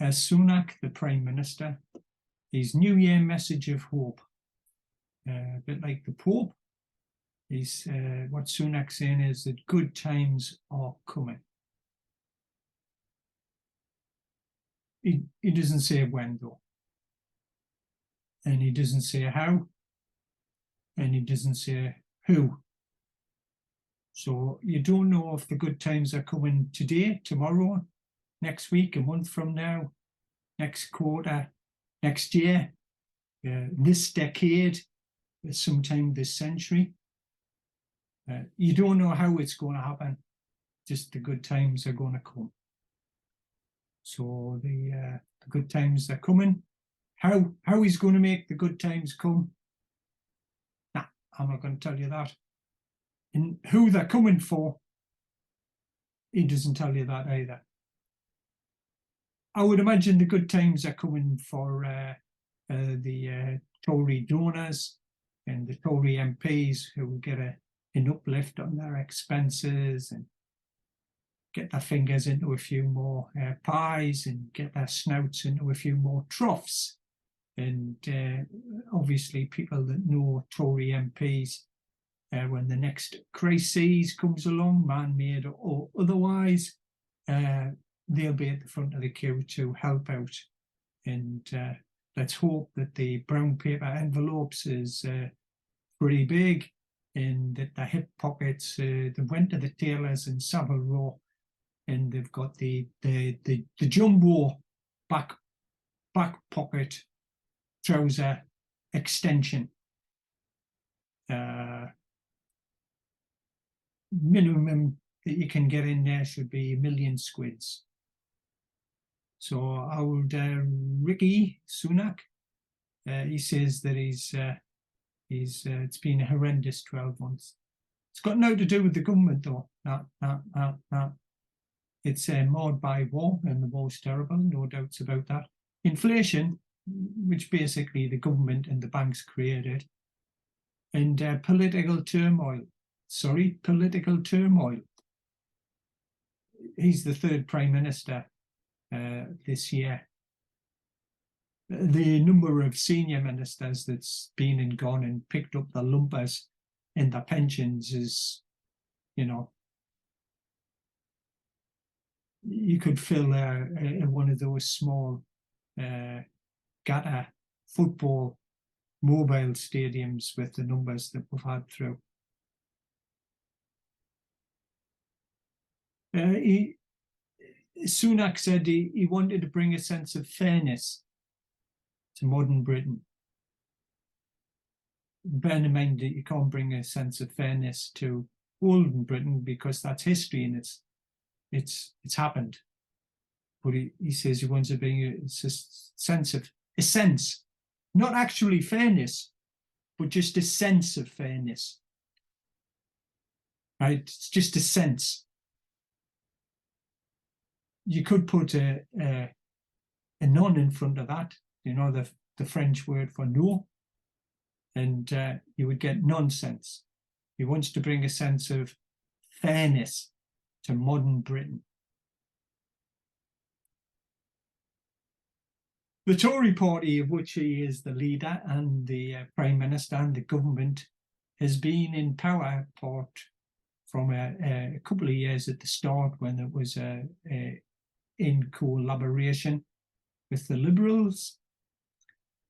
SUNAK, the Prime Minister, his New Year message of hope. A bit like the Pope, what Sunak's saying is that good times are coming. He doesn't say when, though. And he doesn't say how. And he doesn't say who. So you don't know if the good times are coming today, tomorrow, next week, a month from now, next quarter, next year, this decade, sometime this century. You don't know how it's going to happen, just the good times are going to come. So the good times are coming. How he's going to make the good times come? Nah, I'm not going to tell you that. And who they're coming for, he doesn't tell you that either. I would imagine the good times are coming for the Tory donors and the Tory MPs who will get an uplift on their expenses and get their fingers into a few more pies and get their snouts into a few more troughs. And obviously people that know Tory MPs, when the next crisis comes along, man-made or otherwise, they'll be at the front of the queue to help out. And let's hope that the brown paper envelopes is pretty big and that the hip pockets, they went to the tailors in Savile Row and they've got the jumbo back pocket trouser extension. Minimum that you can get in there should be 1 million squids. So old Rishi Sunak, he says that it's been a horrendous 12 months. It's got nothing to do with the government, though. No. It's marred by war, and the war's terrible, no doubts about that. Inflation, which basically the government and the banks created, and political turmoil. He's the third Prime Minister this year. The number of senior ministers that's been and gone and picked up the lumpers in their pensions is, you could fill one of those small gutter football mobile stadiums with the numbers that we've had through. Sunak said he wanted to bring a sense of fairness to modern Britain. Bear in mind that you can't bring a sense of fairness to olden Britain because that's history and it's happened. But he says he wants to bring a sense, not actually fairness, but just a sense of fairness. Right? It's just a sense. You could put a non in front of that, the French word for no, and you would get nonsense. He wants to bring a sense of fairness to modern Britain. The Tory party, of which he is the leader and the Prime Minister and the government, has been in power from a couple of years at the start when it was in collaboration with the Liberals,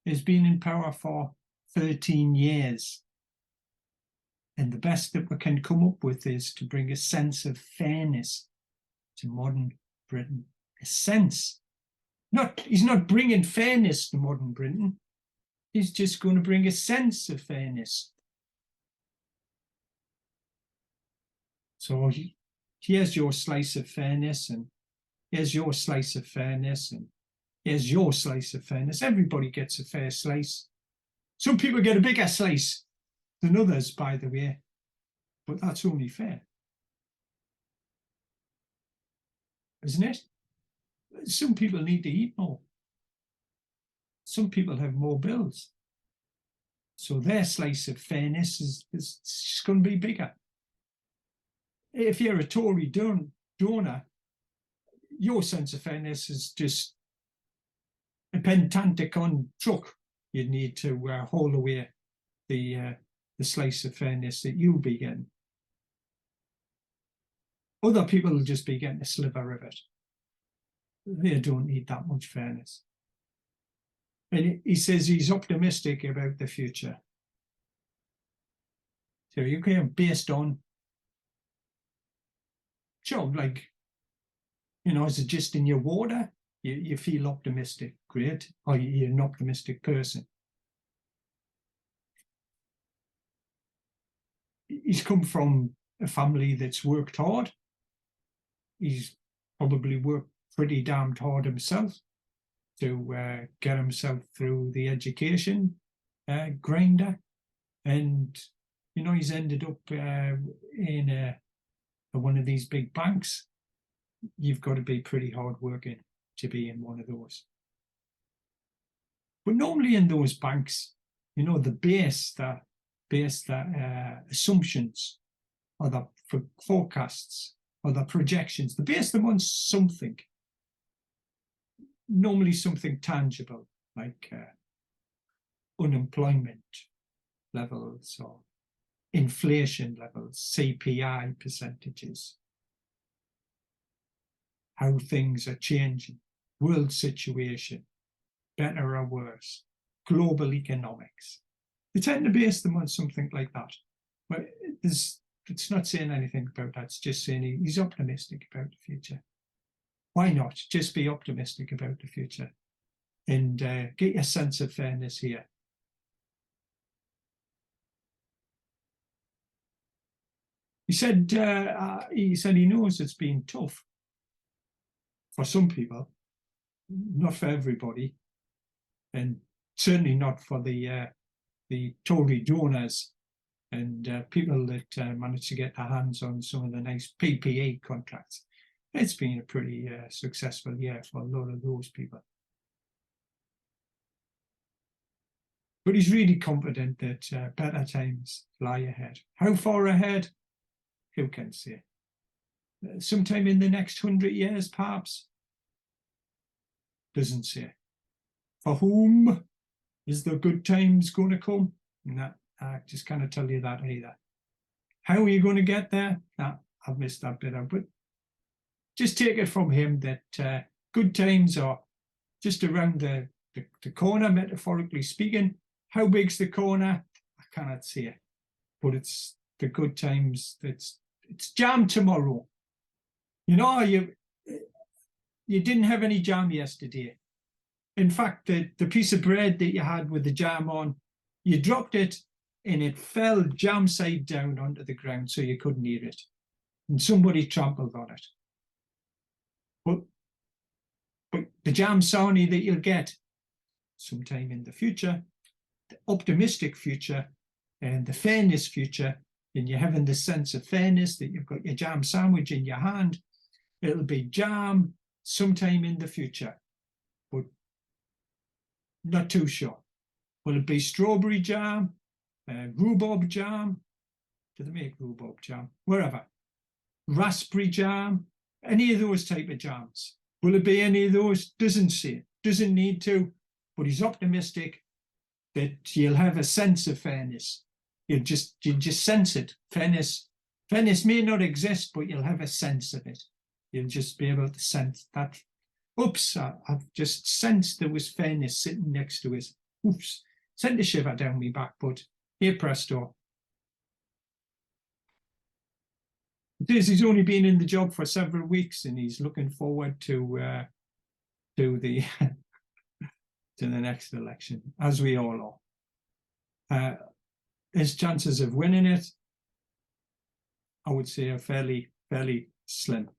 has been in power for 13 years. And the best that we can come up with is to bring a sense of fairness to modern Britain. A sense. He's not bringing fairness to modern Britain. He's just going to bring a sense of fairness. So here's your slice of fairness, and here's your slice of fairness, and here's your slice of fairness. Everybody gets a fair slice. Some people get a bigger slice than others, by the way, but that's only fair. Isn't it? Some people need to eat more. Some people have more bills. So their slice of fairness is just going to be bigger. If you're a Tory donor, your sense of fairness is just a pentanticon truck, you'd need to haul away the slice of fairness that you'll be getting. Other people will just be getting a sliver of it. They don't need that much fairness. And he says he's optimistic about the future. So you can, based on, sure, like, you know, is it just in your water? You feel optimistic, great. Or you're an optimistic person. He's come from a family that's worked hard. He's probably worked pretty damned hard himself to get himself through the education grinder. And, you know, he's ended up in one of these big banks. You've got to be pretty hard working to be in one of those. But normally in those banks, you know, the base that assumptions or the forecasts or the projections, the base them on something, normally something tangible, like unemployment levels or inflation levels, CPI percentages, how things are changing, world situation, better or worse, global economics. They tend to base them on something like that. But it's not saying anything about that. It's just saying he's optimistic about the future. Why not? Just be optimistic about the future and get your sense of fairness here. He said he knows it's been tough for some people, not for everybody, and certainly not for the Tory donors and people that managed to get their hands on some of the nice PPE contracts. It's been a pretty successful year for a lot of those people. But he's really confident that better times lie ahead. How far ahead? Who can say? Sometime in the next 100 years, perhaps? Doesn't say. For whom is the good times going to come? No, I just can't tell you that either. How are you going to get there? No, I've missed that bit out. But just take it from him that good times are just around the corner, metaphorically speaking. How big's the corner? I cannot see it. But it's the good times. It's jam tomorrow. You know, you didn't have any jam yesterday. In fact, the piece of bread that you had with the jam on, you dropped it and it fell jam side down onto the ground so you couldn't eat it. And somebody trampled on it. But the jam sarnie that you'll get sometime in the future, the optimistic future and the fairness future, and you're having the sense of fairness that you've got your jam sandwich in your hand, it'll be jam sometime in the future, but not too sure. Will it be strawberry jam, rhubarb jam? Do they make rhubarb jam? Wherever. Raspberry jam, any of those type of jams. Will it be any of those? Doesn't say, doesn't need to, but he's optimistic that you'll have a sense of fairness. You just sense it. Fairness may not exist, but you'll have a sense of it. You'll just be able to sense that. Oops, I've just sensed there was fairness sitting next to us. Oops, sent a shiver down my back, but here presto. It is, he's only been in the job for several weeks and he's looking forward to the to the next election, as we all are. His chances of winning it, I would say, are fairly slim.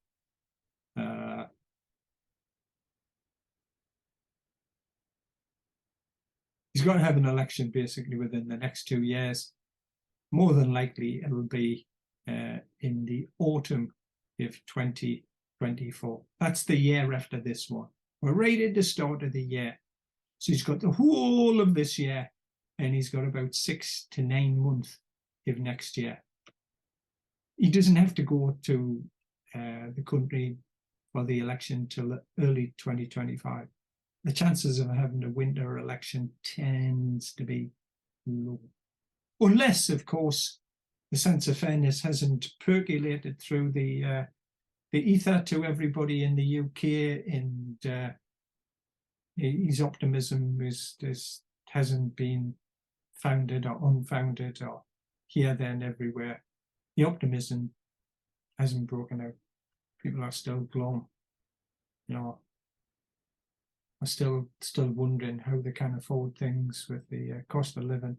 He's got to have an election basically within the next 2 years. More than likely, it will be in the autumn of 2024. That's the year after this one. We're right at the start of the year. So he's got the whole of this year, and he's got about 6 to 9 months of next year. He doesn't have to go to the country for the election till early 2025. the chances of having a winter election tends to be low. Unless, of course, the sense of fairness hasn't percolated through the ether to everybody in the UK, and his optimism hasn't been founded or unfounded or here, there, and everywhere. The optimism hasn't broken out. People are still glum, are still wondering how they can afford things with the cost of living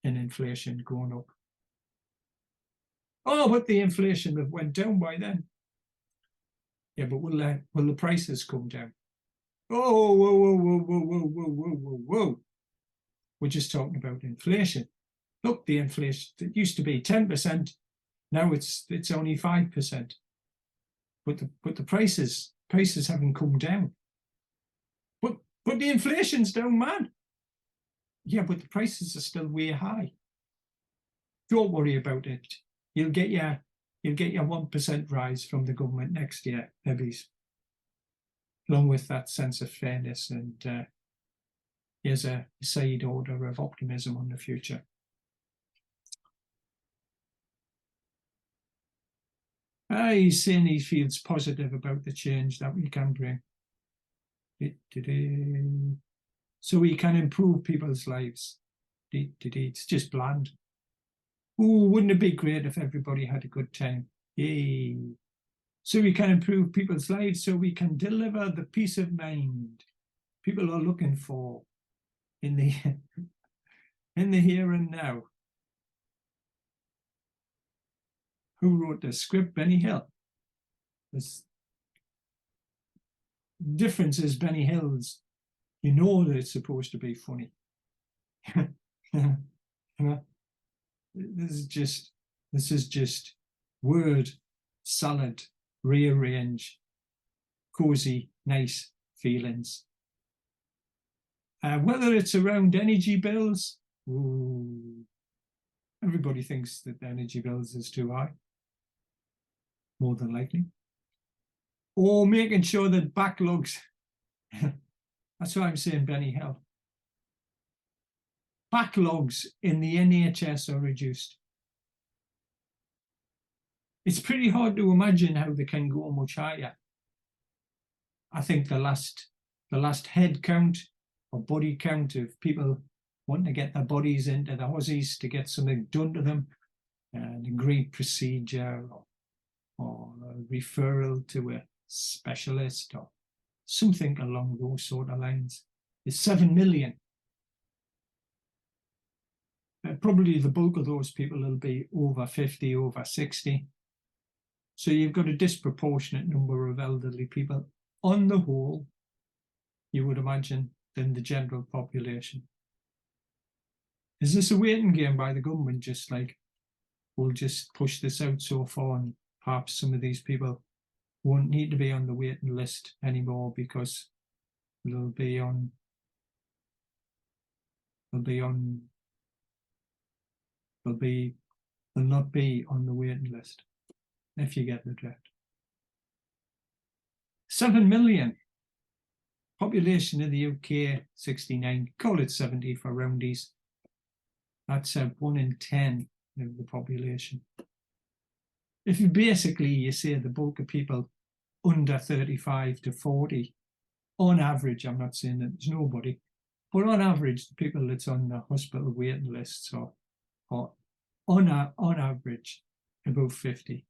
and inflation going up. Oh, but the inflation have went down by then. Yeah, but will the prices come down? Oh, whoa, whoa, whoa, whoa, whoa, whoa, whoa, whoa, whoa. We're just talking about inflation. Look, the inflation, it used to be 10%, now it's only 5%. But the prices haven't come down. But the inflation's down, man. Yeah, but the prices are still way high. Don't worry about it. You'll get your 1% rise from the government next year, heavies. Along with that sense of fairness, and here's a side order of optimism on the future. He's saying he feels positive about the change that we can bring. So we can improve people's lives. It's just bland. Ooh, wouldn't it be great if everybody had a good time? Yay. So we can improve people's lives, so we can deliver the peace of mind people are looking for in the here and now. Who wrote the script? Benny Hill. The difference is Benny Hill's, you know that it's supposed to be funny. This is just word salad, rearrange, cozy, nice feelings. Whether it's around energy bills, ooh, everybody thinks that the energy bills is too high, more than likely. Or making sure that backlogs, that's why I'm saying Benny Hill. Backlogs in the NHS are reduced. It's pretty hard to imagine how they can go much higher. I think the last head count or body count of people wanting to get their bodies into the Aussies to get something done to them, an agreed procedure or a referral to a specialist or something along those sort of lines, is 7 million. Probably the bulk of those people will be over 50, over 60. So you've got a disproportionate number of elderly people on the whole, you would imagine, than the general population. Is this a waiting game by the government, just like, we'll just push this out so far and perhaps some of these people won't need to be on the waiting list anymore because they'll not be on the waiting list, if you get the drift. 7 million. Population of the UK, 69, call it 70 for roundies. That's 1 in 10 of the population. If you say the bulk of people under 35 to 40, on average, I'm not saying that there's nobody, but on average, the people that's on the hospital waiting lists are on average about 50.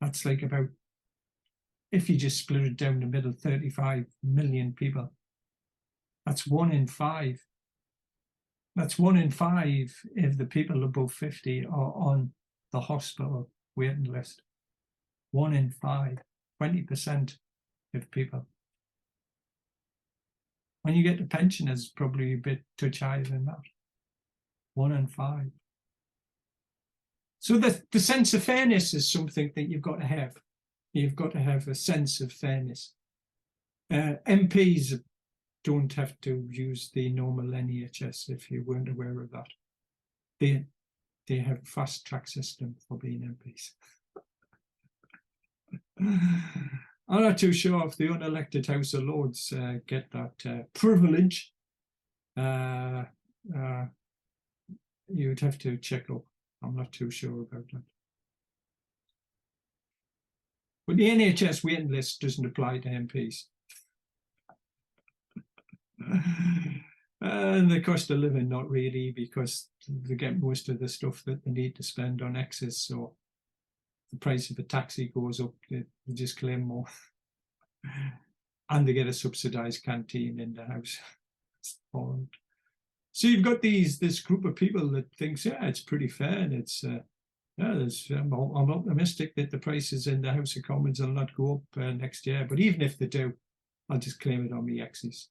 That's like about, if you just split it down the middle, 35 million people. That's 1 in 5. That's 1 in 5 if the people above 50 are on the hospital waiting list. 1 in 5, 20% of people. When you get to pensioners, probably a bit touch higher than that. 1 in 5. So the sense of fairness is something that you've got to have. You've got to have a sense of fairness. MPs don't have to use the normal NHS, if you weren't aware of that. They have a fast track system for being MPs. I'm not too sure if the unelected House of Lords get that privilege. You'd have to check up. I'm not too sure about that. But the NHS waiting list doesn't apply to MPs. And the cost of living, not really, because they get most of the stuff that they need to spend on excess. So the price of a taxi goes up, they just claim more. And they get a subsidised canteen in the house. So you've got this group of people that thinks, yeah, it's pretty fair, and it's I'm optimistic that the prices in the House of Commons will not go up next year. But even if they do, I'll just claim it on my exes.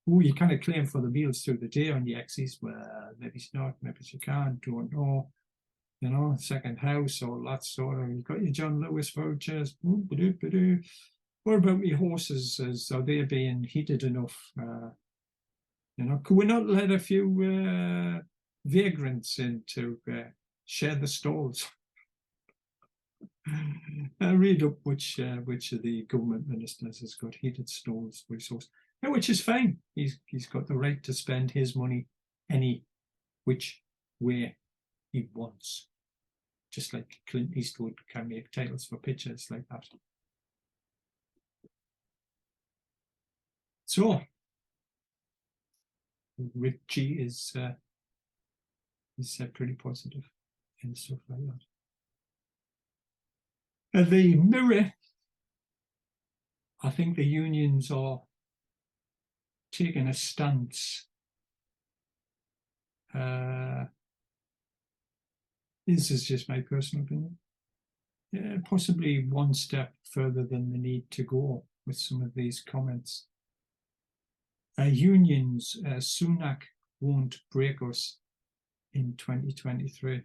Oh, you kind of claim for the meals through the day on the exes. Well, maybe it's not, maybe you can't, don't know. You know, second house, all that sort of. You've got your John Lewis vouchers. What about me horses? Are they being heated enough? You know, could we not let a few vagrants in to share the stalls? I read up which of the government ministers has got heated stalls resource, which is fine. He's got the right to spend his money any which way he wants, just like Clint Eastwood can make titles for pictures like that. So Richie is pretty positive and stuff like that. The Mirror, I think the unions are taking a stance. This is just my personal opinion. Possibly one step further than they need to go with some of these comments. Unions, SUNAK won't break us in 2023.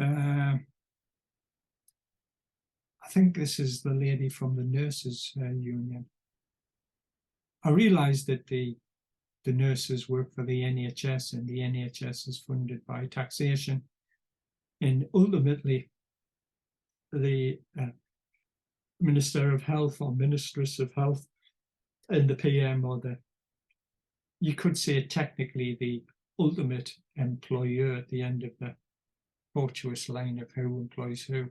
I think this is the lady from the nurses union. I realise that the nurses work for the NHS, and the NHS is funded by taxation. And ultimately, the Minister of Health or Mistress of Health and the PM or you could say technically the ultimate employer at the end of the tortuous line of who employs who.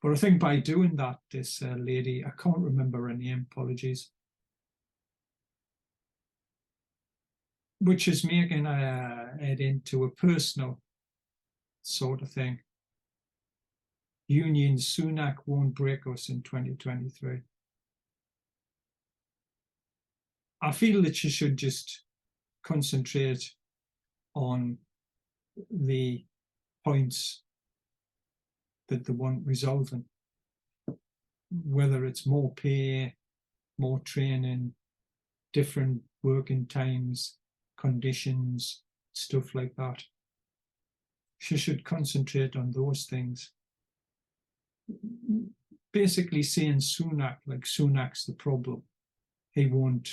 But I think by doing that, this lady, I can't remember her name, apologies, which is making it into a personal sort of thing. Union SUNAK won't break us in 2023. I feel that you should just concentrate on the points that they want resolving, whether it's more pay, more training, different working times, conditions, stuff like that. She should concentrate on those things. Basically saying SUNAK, like SUNAK's the problem. They won't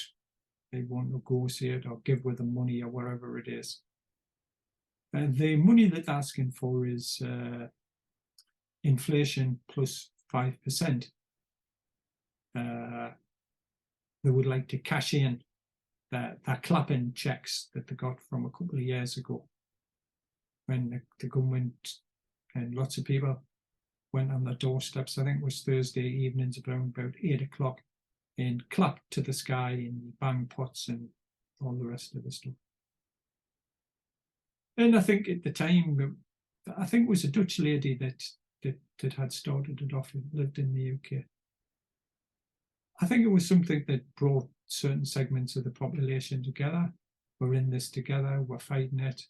negotiate or give with the money or whatever it is. The money that they're asking for is inflation plus 5%. They would like to cash in that clapping checks that they got from a couple of years ago, when the government and lots of people went on their doorsteps. I think it was Thursday evenings around about 8 o'clock, and clapped to the sky and bang pots and all the rest of the stuff. And I think at the time, I think it was a Dutch lady that had started it off and lived in the UK. I think it was something that brought certain segments of the population together. We're in this together, we're fighting it.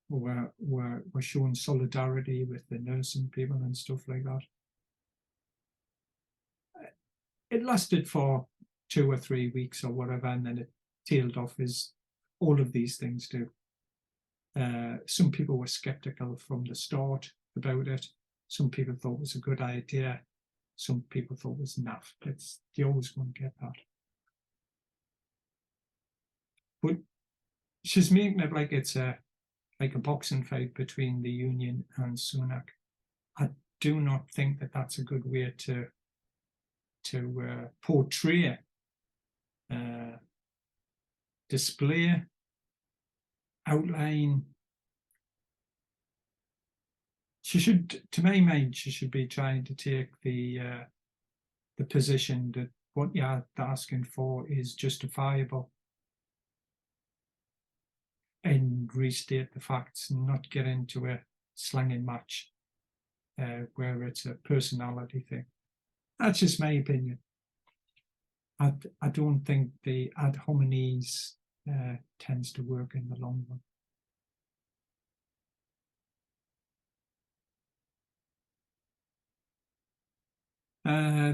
We're showing solidarity with the nursing people and stuff like that. It lasted for 2 or 3 weeks or whatever, and then it tailed off, as all of these things do. Some people were skeptical from the start about it. Some people thought it was a good idea. Some people thought it was naff. You always want to get that. But she's making it like it's a like a boxing fight between the Union and SUNAK. I do not think that that's a good way to portray, display, outline. She should, to my mind, she should be trying to take the position that what you're asking for is justifiable, and restate the facts, and not get into a slanging match where it's a personality thing. That's just my opinion. I don't think the ad hominems tends to work in the long run.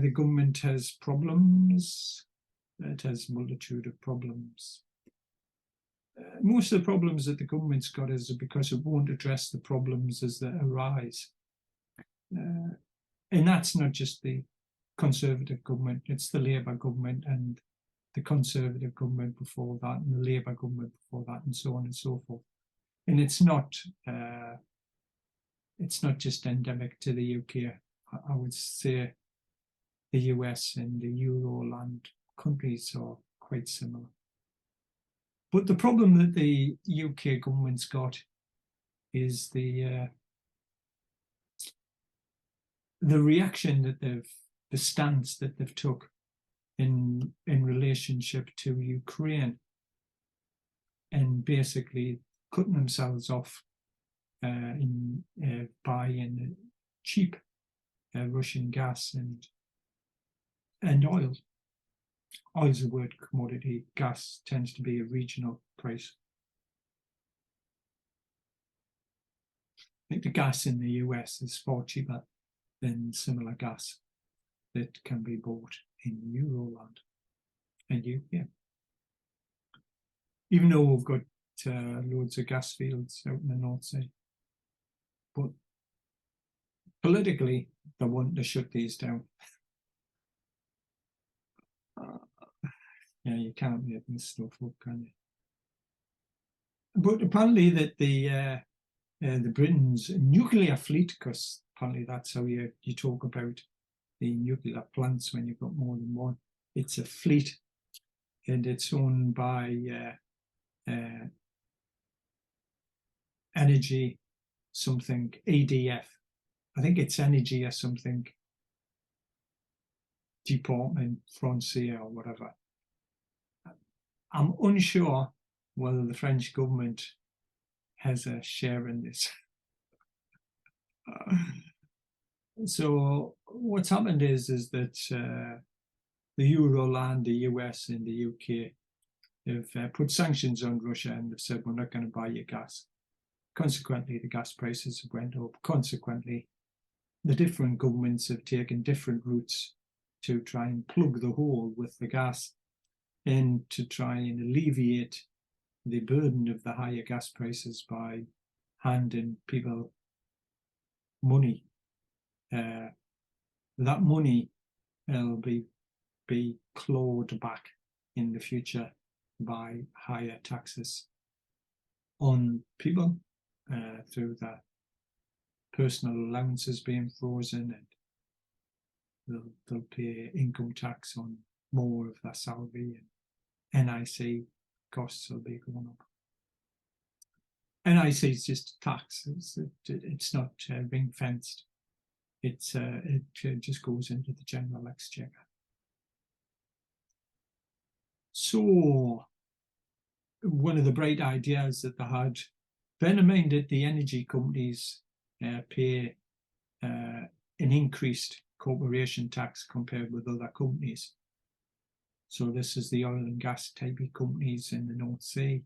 The government has problems. It has a multitude of problems. Most of the problems that the government's got is because it won't address the problems as they arise. And that's not just the Conservative government, it's the Labour government and the Conservative government before that and the Labour government before that, and so on and so forth. And it's not just endemic to the UK. I would say the US and the Euroland countries are quite similar. But the problem that the UK government's got is the reaction that the stance that they've took in relationship to Ukraine, and basically cutting themselves off in buying cheap Russian gas and oil. Oil's a word commodity. Gas tends to be a regional price. I think the gas in the US is far cheaper than similar gas that can be bought in Euroland and UK. Even though we've got loads of gas fields out in the North Sea. But politically, they want to shut these down. Yeah, you can't make this stuff up, can you? But apparently that the Britain's nuclear fleet, because apparently that's how you talk about the nuclear plants when you've got more than one. It's a fleet, and it's owned by Energy something, EDF. I think it's Energy or something, Department Francais or whatever. I'm unsure whether the French government has a share in this. So what's happened is that the Euroland, the US and the UK have put sanctions on Russia, and they've said, we're not going to buy your gas. Consequently, the gas prices have went up. Consequently, the different governments have taken different routes to try and plug the hole with the gas, and to try and alleviate the burden of the higher gas prices by handing people money. That money will be clawed back in the future by higher taxes on people through their personal allowances being frozen, and they'll pay income tax on more of their salary, and NIC costs will be going up. NIC is just a tax. It's not ring fenced. It just goes into the general exchequer. So one of the bright ideas that they had, bear in mind that the energy companies pay an increased corporation tax compared with other companies. So this is the oil and gas type of companies in the North Sea,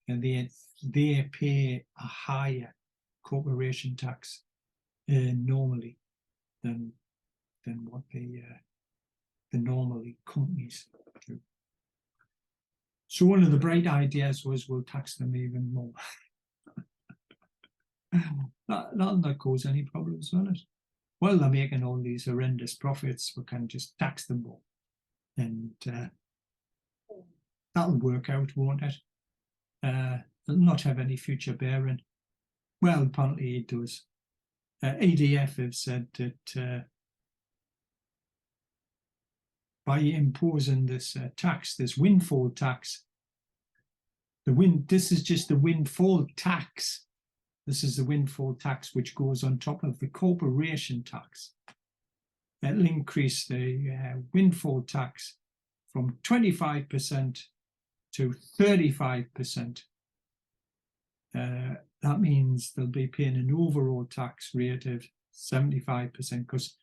and they pay a higher corporation tax normally than what the normally companies do. So one of the bright ideas was, we'll tax them even more. That'll not cause any problems, will it? Well, they're making all these horrendous profits, we can just tax them more. And that'll work out, won't it? They'll not have any future bearing. Well, apparently it does. EDF have said that by imposing this tax, this windfall tax, this is just the windfall tax. This is the windfall tax which goes on top of the corporation tax. It'll increase the windfall tax from 25% to 35%. That means they'll be paying an overall tax rate of 75% because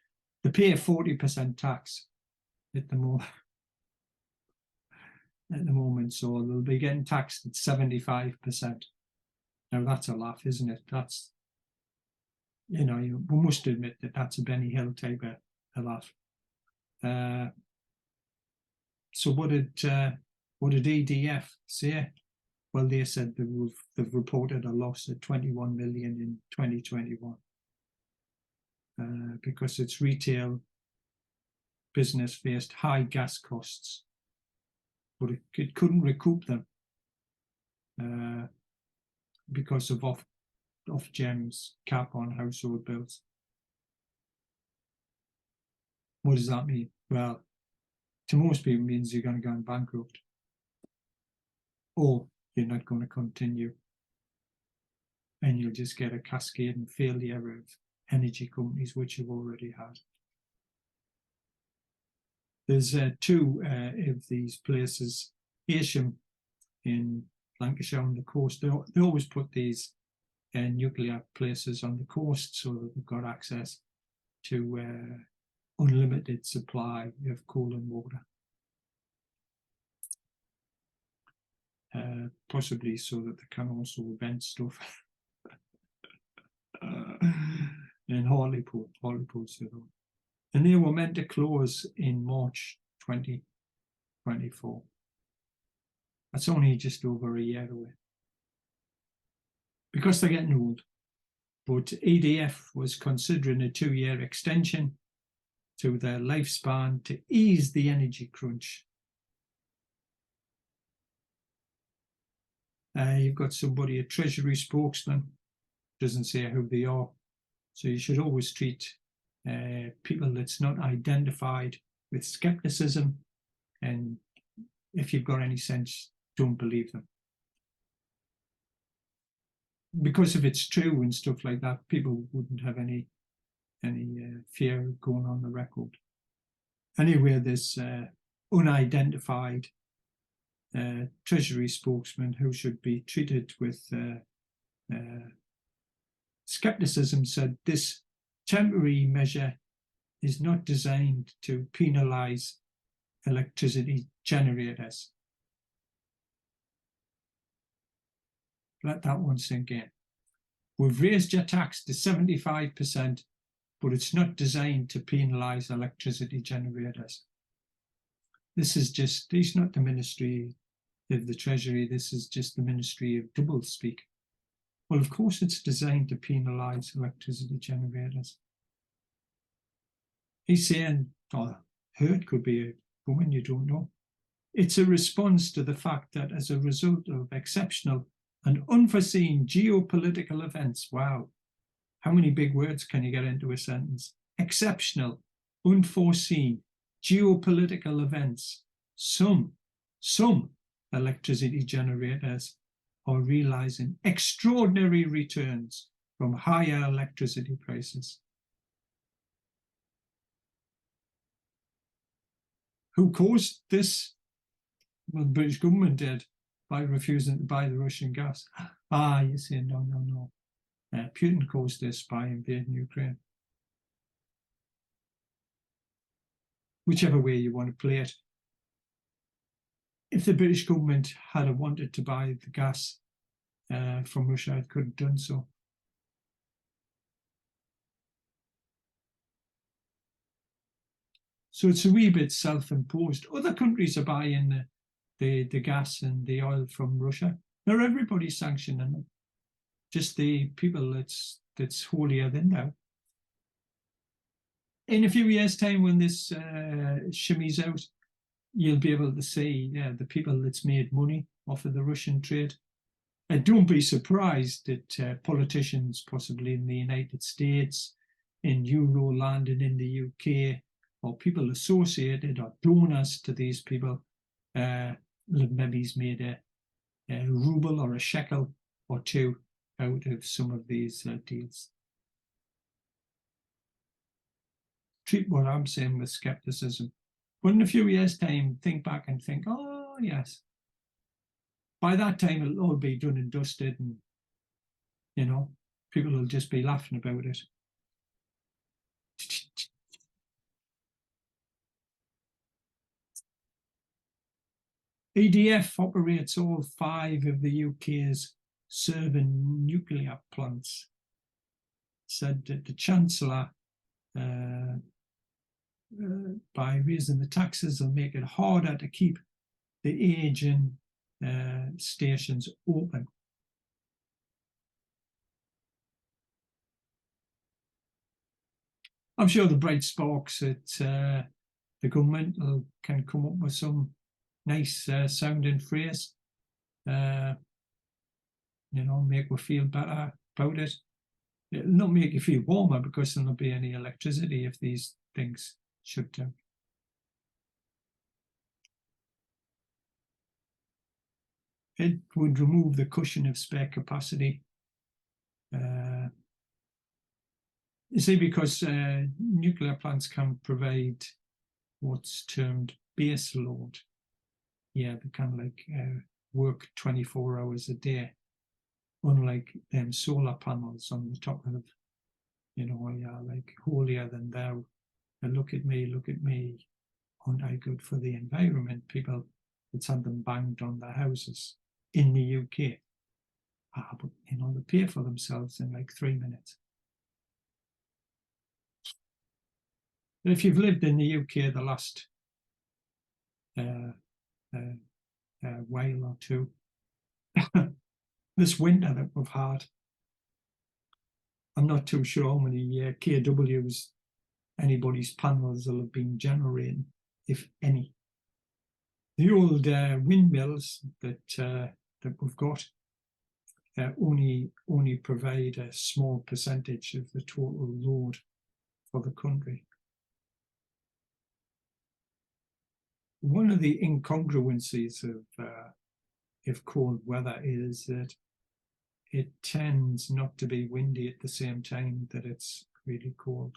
they pay a 40% tax at the moment, so they'll be getting taxed at 75%. Now that's a laugh, isn't it? That's, we must admit that that's a Benny Hill type of laugh. So what did EDF say? Well, they said they've reported a loss of 21 million in 2021 because its retail business faced high gas costs, but it couldn't recoup them because of Ofgem's cap on household bills. What does that mean? Well, to most people, it means you're going to go bankrupt, or you're not going to continue, and you'll just get a cascading failure of energy companies, which you've already had. There's two of these places, Ayrsham in Lancashire on the coast. They always put these nuclear places on the coast so that they've got access to unlimited supply of coal and water. Possibly so that they can also vent stuff. In Hartlepool, and they were meant to close in March 2024. That's only just over a year away. Because they're getting old. But EDF was considering a 2-year extension to their lifespan to ease the energy crunch. You've got somebody, a Treasury spokesman, doesn't say who they are. So you should always treat people that's not identified with skepticism, and if you've got any sense, don't believe them. Because if it's true and stuff like that, people wouldn't have any fear going on the record. Anyway, this unidentified Treasury spokesman who should be treated with skepticism said this temporary measure is not designed to penalise electricity generators. Let that one sink in. We've raised your tax to 75%, but it's not designed to penalise electricity generators. This is not the Ministry of the Treasury, this is just the Ministry of doublespeak. Well, of course it's designed to penalise electricity generators. He's saying, or her, it could be a woman, you don't know. It's a response to the fact that as a result of exceptional and unforeseen geopolitical events, wow, how many big words can you get into a sentence? Exceptional, unforeseen, geopolitical events. Some electricity generators are realising extraordinary returns from higher electricity prices. Who caused this? Well, the British government did by refusing to buy the Russian gas. You say no. Putin caused this by invading Ukraine. Whichever way you want to play it. If the British government had wanted to buy the gas from Russia, it could have done so. So it's a wee bit self-imposed. Other countries are buying the gas and the oil from Russia. Not everybody's sanctioning them. Just the people that's holier than thou. In a few years' time, when this shimmies out, you'll be able to see the people that's made money off of the Russian trade. Don't be surprised that politicians, possibly in the United States, in Euroland and in the UK, or people associated or donors to these people, maybe he's made a ruble or a shekel or two out of some of these deals. Treat what I'm saying with skepticism. But in a few years' time, think back and think, oh, yes. By that time, it'll all be done and dusted, and, you know, people will just be laughing about it. EDF operates all 5 of the UK's serving nuclear plants. Said that the Chancellor, by raising the taxes, will make it harder to keep the aging stations open. I'm sure the bright sparks at the government can come up with some nice sounding phrase, you know, make we feel better about it. It'll not make you feel warmer because there'll not be any electricity if these things shut down. It would remove the cushion of spare capacity. You see, because nuclear plants can provide what's termed base load. Yeah, they can like work 24 hours a day, unlike them solar panels on the top of, you know, yeah, like holier than thou. And look at me, aren't I good for the environment? People that's had them banged on their houses in the UK. But you know, they pay for themselves in like 3 minutes. If you've lived in the UK the last while or two, this winter that we've had, I'm not too sure how many KWs anybody's panels will have been generating, if any. The old windmills that we've got only provide a small percentage of the total load for the country. One of the incongruencies of cold weather is that it tends not to be windy at the same time that it's really cold.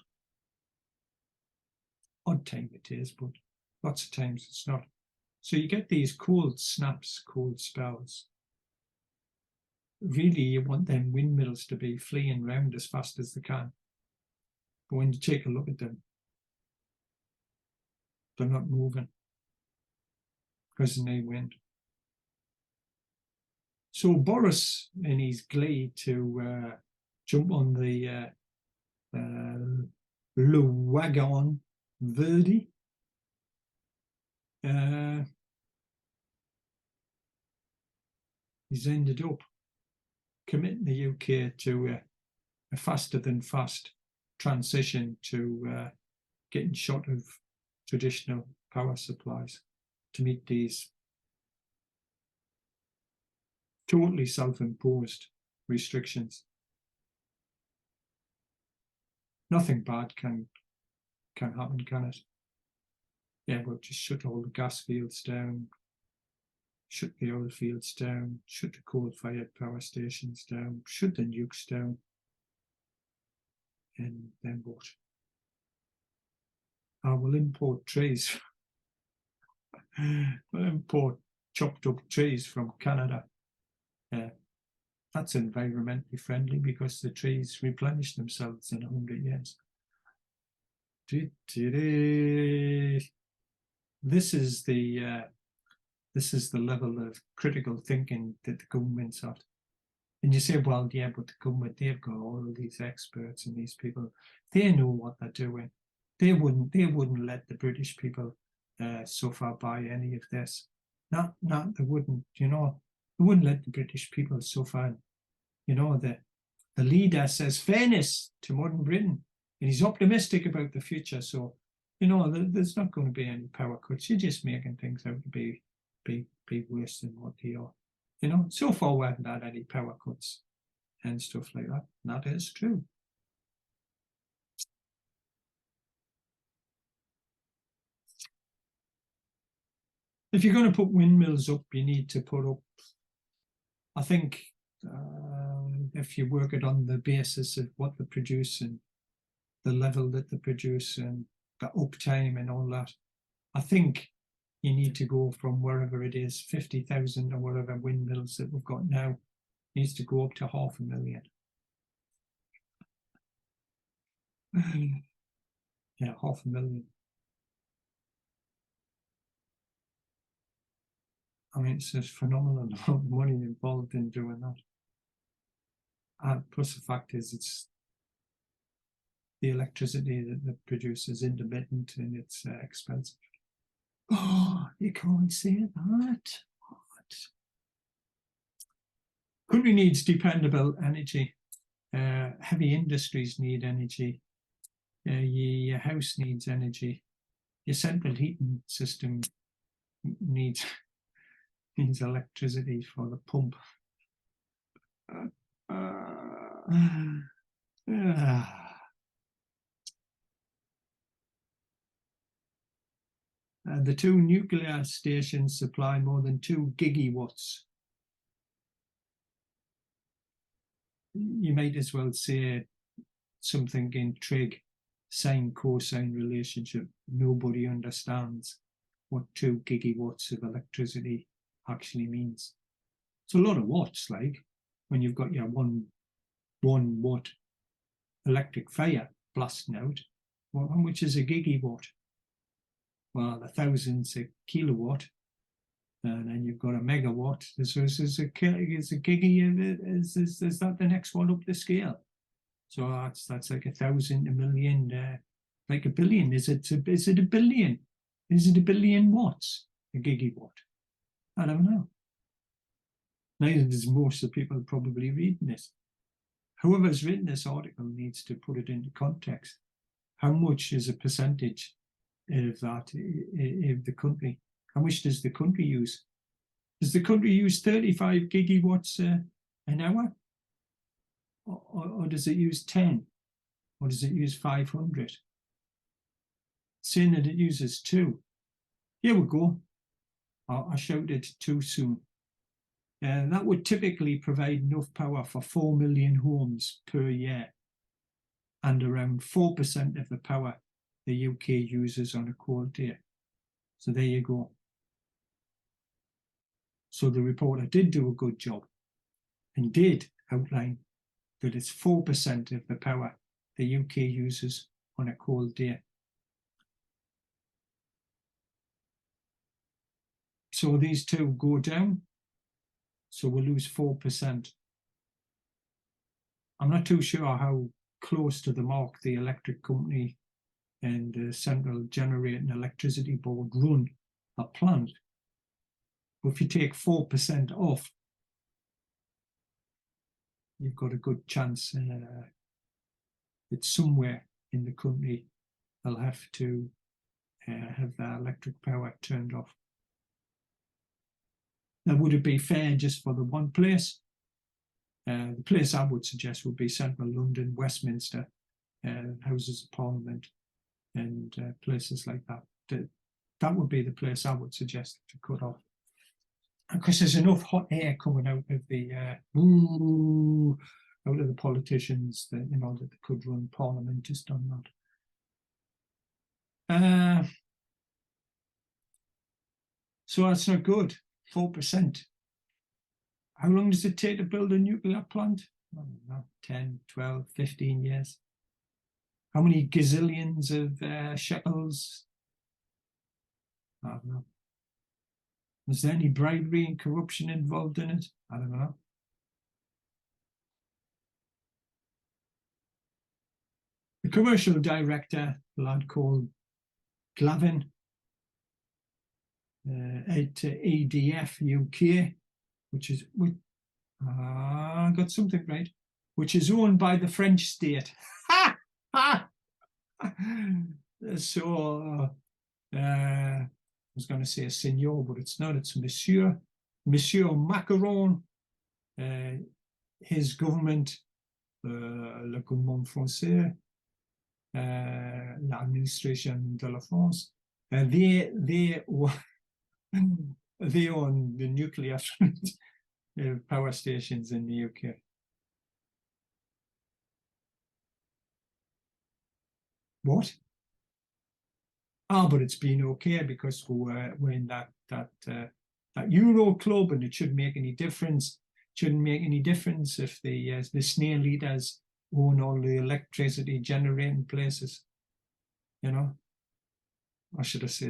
Odd time it is, but lots of times it's not. So you get these cold snaps, cold spells. Really, you want them windmills to be fleeing round as fast as they can. But when you take a look at them, they're not moving because of no wind. So Boris, in his glee to jump on the Le Wagon Verdi, he's ended up committing the UK to a faster than fast transition to getting short of traditional power supplies to meet these totally self-imposed restrictions. Nothing bad can happen, can it? Yeah, but just shut all the gas fields down, shut the oil fields down, shut the coal-fired power stations down, shut the nukes down, and then what? I will import trees. We'll import chopped up trees from Canada. That's environmentally friendly because the trees replenish themselves in 100 years. This is the level of critical thinking that the government's at. And you say, well, yeah, but the government, they've got all of these experts and these people, they know what they're doing. They wouldn't let the British people suffer by any of this. Not they wouldn't, you know, they wouldn't let the British people suffer. You know, the leader says fairness to modern Britain, and he's optimistic about the future. So, you know, there's not going to be any power cuts. You're just making things out to be worse than what they are. You know, so far we haven't had any power cuts and stuff like that. And that is true. If you're going to put windmills up, you need to put up, I think, if you work it on the basis of what they're producing, the level that they produce and the uptime and all that, I think you need to go from wherever it is, 50,000 or whatever windmills that we've got now, needs to go up to 500,000. Yeah, 500,000. I mean, it's a phenomenal amount of money involved in doing that. And plus the fact is, it's the electricity that they produce is intermittent and it's expensive. Oh, you can't say that. What? Country needs dependable energy. Heavy industries need energy. Your house needs energy. Your central heating system needs electricity for the pump. The 2 nuclear stations supply more than 2 gigawatts. You might as well say something in trig, sine cosine relationship. Nobody understands what 2 gigawatts of electricity actually means. It's a lot of watts, like when you've got your one watt electric fire blasting out. Well, how much is a gigawatt? Well, 1,000's a kilowatt, and then you've got a megawatt. So is a gigi? Is that the next one up the scale? So that's like 1,000, a million, like a billion. Is it a billion? Is it a billion watts? A gigawatt? I don't know. Neither does most of the people probably reading this. Whoever's written this article needs to put it into context. How much is a percentage of that, of the country? How much does the country use? Does the country use 35 gigawatts an hour? Or does it use 10? Or does it use 500? Saying that it uses 2. Here we go. I shouted too soon. That would typically provide enough power for 4 million homes per year, and around 4% of the power the UK uses on a cold day. So there you go. So the reporter did do a good job and did outline that it's 4% of the power the UK uses on a cold day. So these two go down, so we'll lose 4%. I'm not too sure how close to the mark the electric company and the Central Generating Electricity Board run a plant. But if you take 4% off, you've got a good chance that somewhere in the country they'll have to have their electric power turned off. Now, would it be fair just for the one place? The place I would suggest would be central London, Westminster, Houses of Parliament, and places like that. That would be the place I would suggest to cut off. Because there's enough hot air coming out of the politicians that that they could run Parliament just on that. So that's not good. 4%. How long does it take to build a nuclear plant? I don't know, 10, 12, 15 years. How many gazillions of shekels? I don't know. Is there any bribery and corruption involved in it? I don't know. The commercial director, a lad called Glavin, at EDF UK, which is, I got something right, which is owned by the French state. So I was going to say a seigneur, but it's not, it's monsieur. Monsieur Macron, his government, le gouvernement français, l'administration de la France, they own the nuclear power stations in the UK. What? Ah, but it's been okay because we're in that Euro club, and it shouldn't make any difference. Shouldn't make any difference if the snail eaters own all the electricity generating places, you know. Or should I say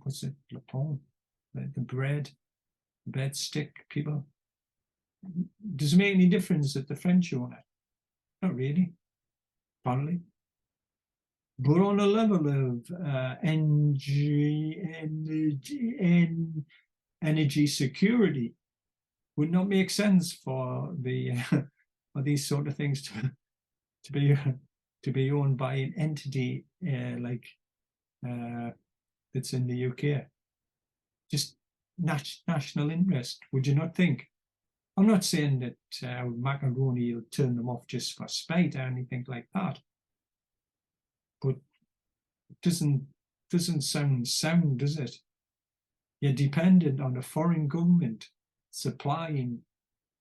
what's it, le pain, the bread stick people. Does it make any difference that the French own it? Not really, apparently. But on a level of energy security, would not make sense for the for these sort of things to be owned by an entity like that's in the UK. Just national interest, would you not think? I'm not saying that Macaroni will turn them off just for spite or anything like that, but it doesn't sound sound, does it? You're dependent on a foreign government supplying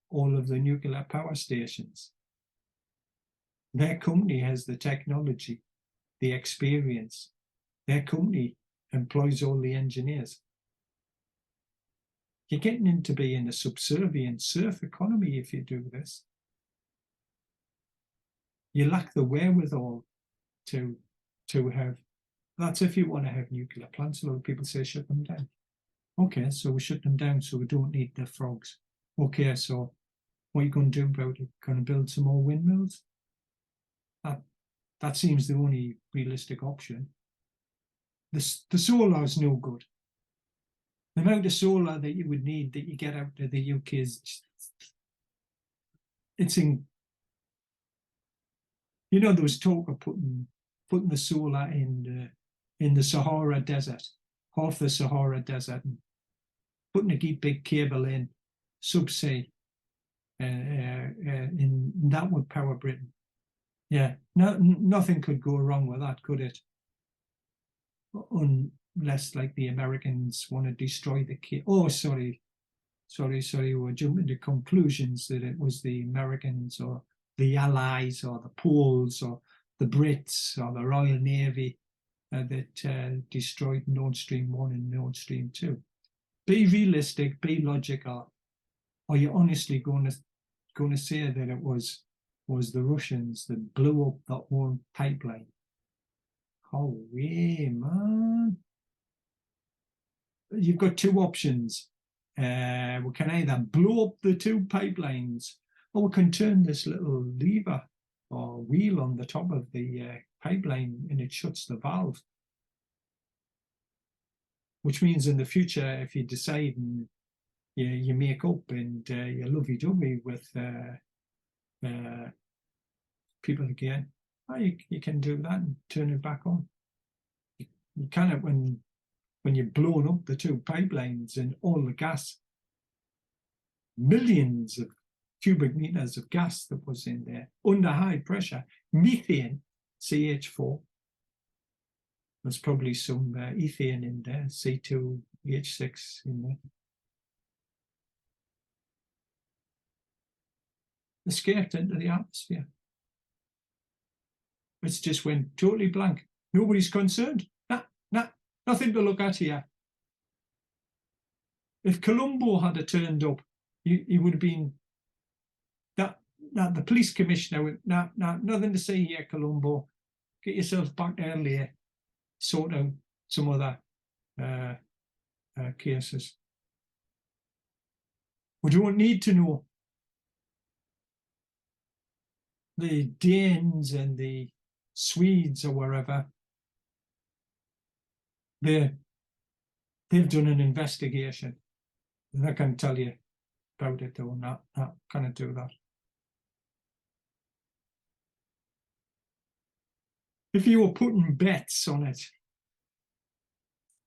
all of the nuclear power stations. Their company has the technology, the experience. Their company employs all the engineers. You're getting into being a subservient serf economy if you do this. You lack the wherewithal to have. That's if you want to have nuclear plants. A lot of people say shut them down. Okay, so we shut them down so we don't need the frogs. Okay, so what are you going to do about it? Going to build some more windmills? That seems the only realistic option. The solar is no good. The amount of solar that you would need that you get out of the UK is there was talk of putting the solar in the Sahara Desert, half the Sahara Desert, and putting a big cable in subsea, and that would power Britain. Yeah, nothing could go wrong with that, could it? Unless, like, the Americans want to destroy the cable. Oh, sorry, we're jumping to conclusions that it was the Americans or the Allies or the Poles or the Brits or the Royal Navy that destroyed Nord Stream 1 and Nord Stream 2. Be realistic, be logical. Are you honestly going to say that it was the Russians that blew up that one pipeline? Oh, yeah, man. You've got two options. We can either blow up the two pipelines, or we can turn this little lever or wheel on the top of the pipeline and it shuts the valve. Which means in the future, if you decide and you make up and you're lovey-dovey with people again, you can do that and turn it back on. You cannot when you've blown up the two pipelines and all the gas, millions of cubic meters of gas that was in there under high pressure, methane, CH4. There's probably some ethane in there, C2H6 in there. Escaped into the atmosphere. It's just went totally blank. Nobody's concerned. Nothing to look at here. If Colombo had turned up, he would have been that the police commissioner would nothing to say here, Colombo. Get yourself back earlier, sort out some other cases. We don't need to know. The Danes and the Swedes or wherever, they've done an investigation. And I can tell you about it, though. Not gonna do that. If you were putting bets on it,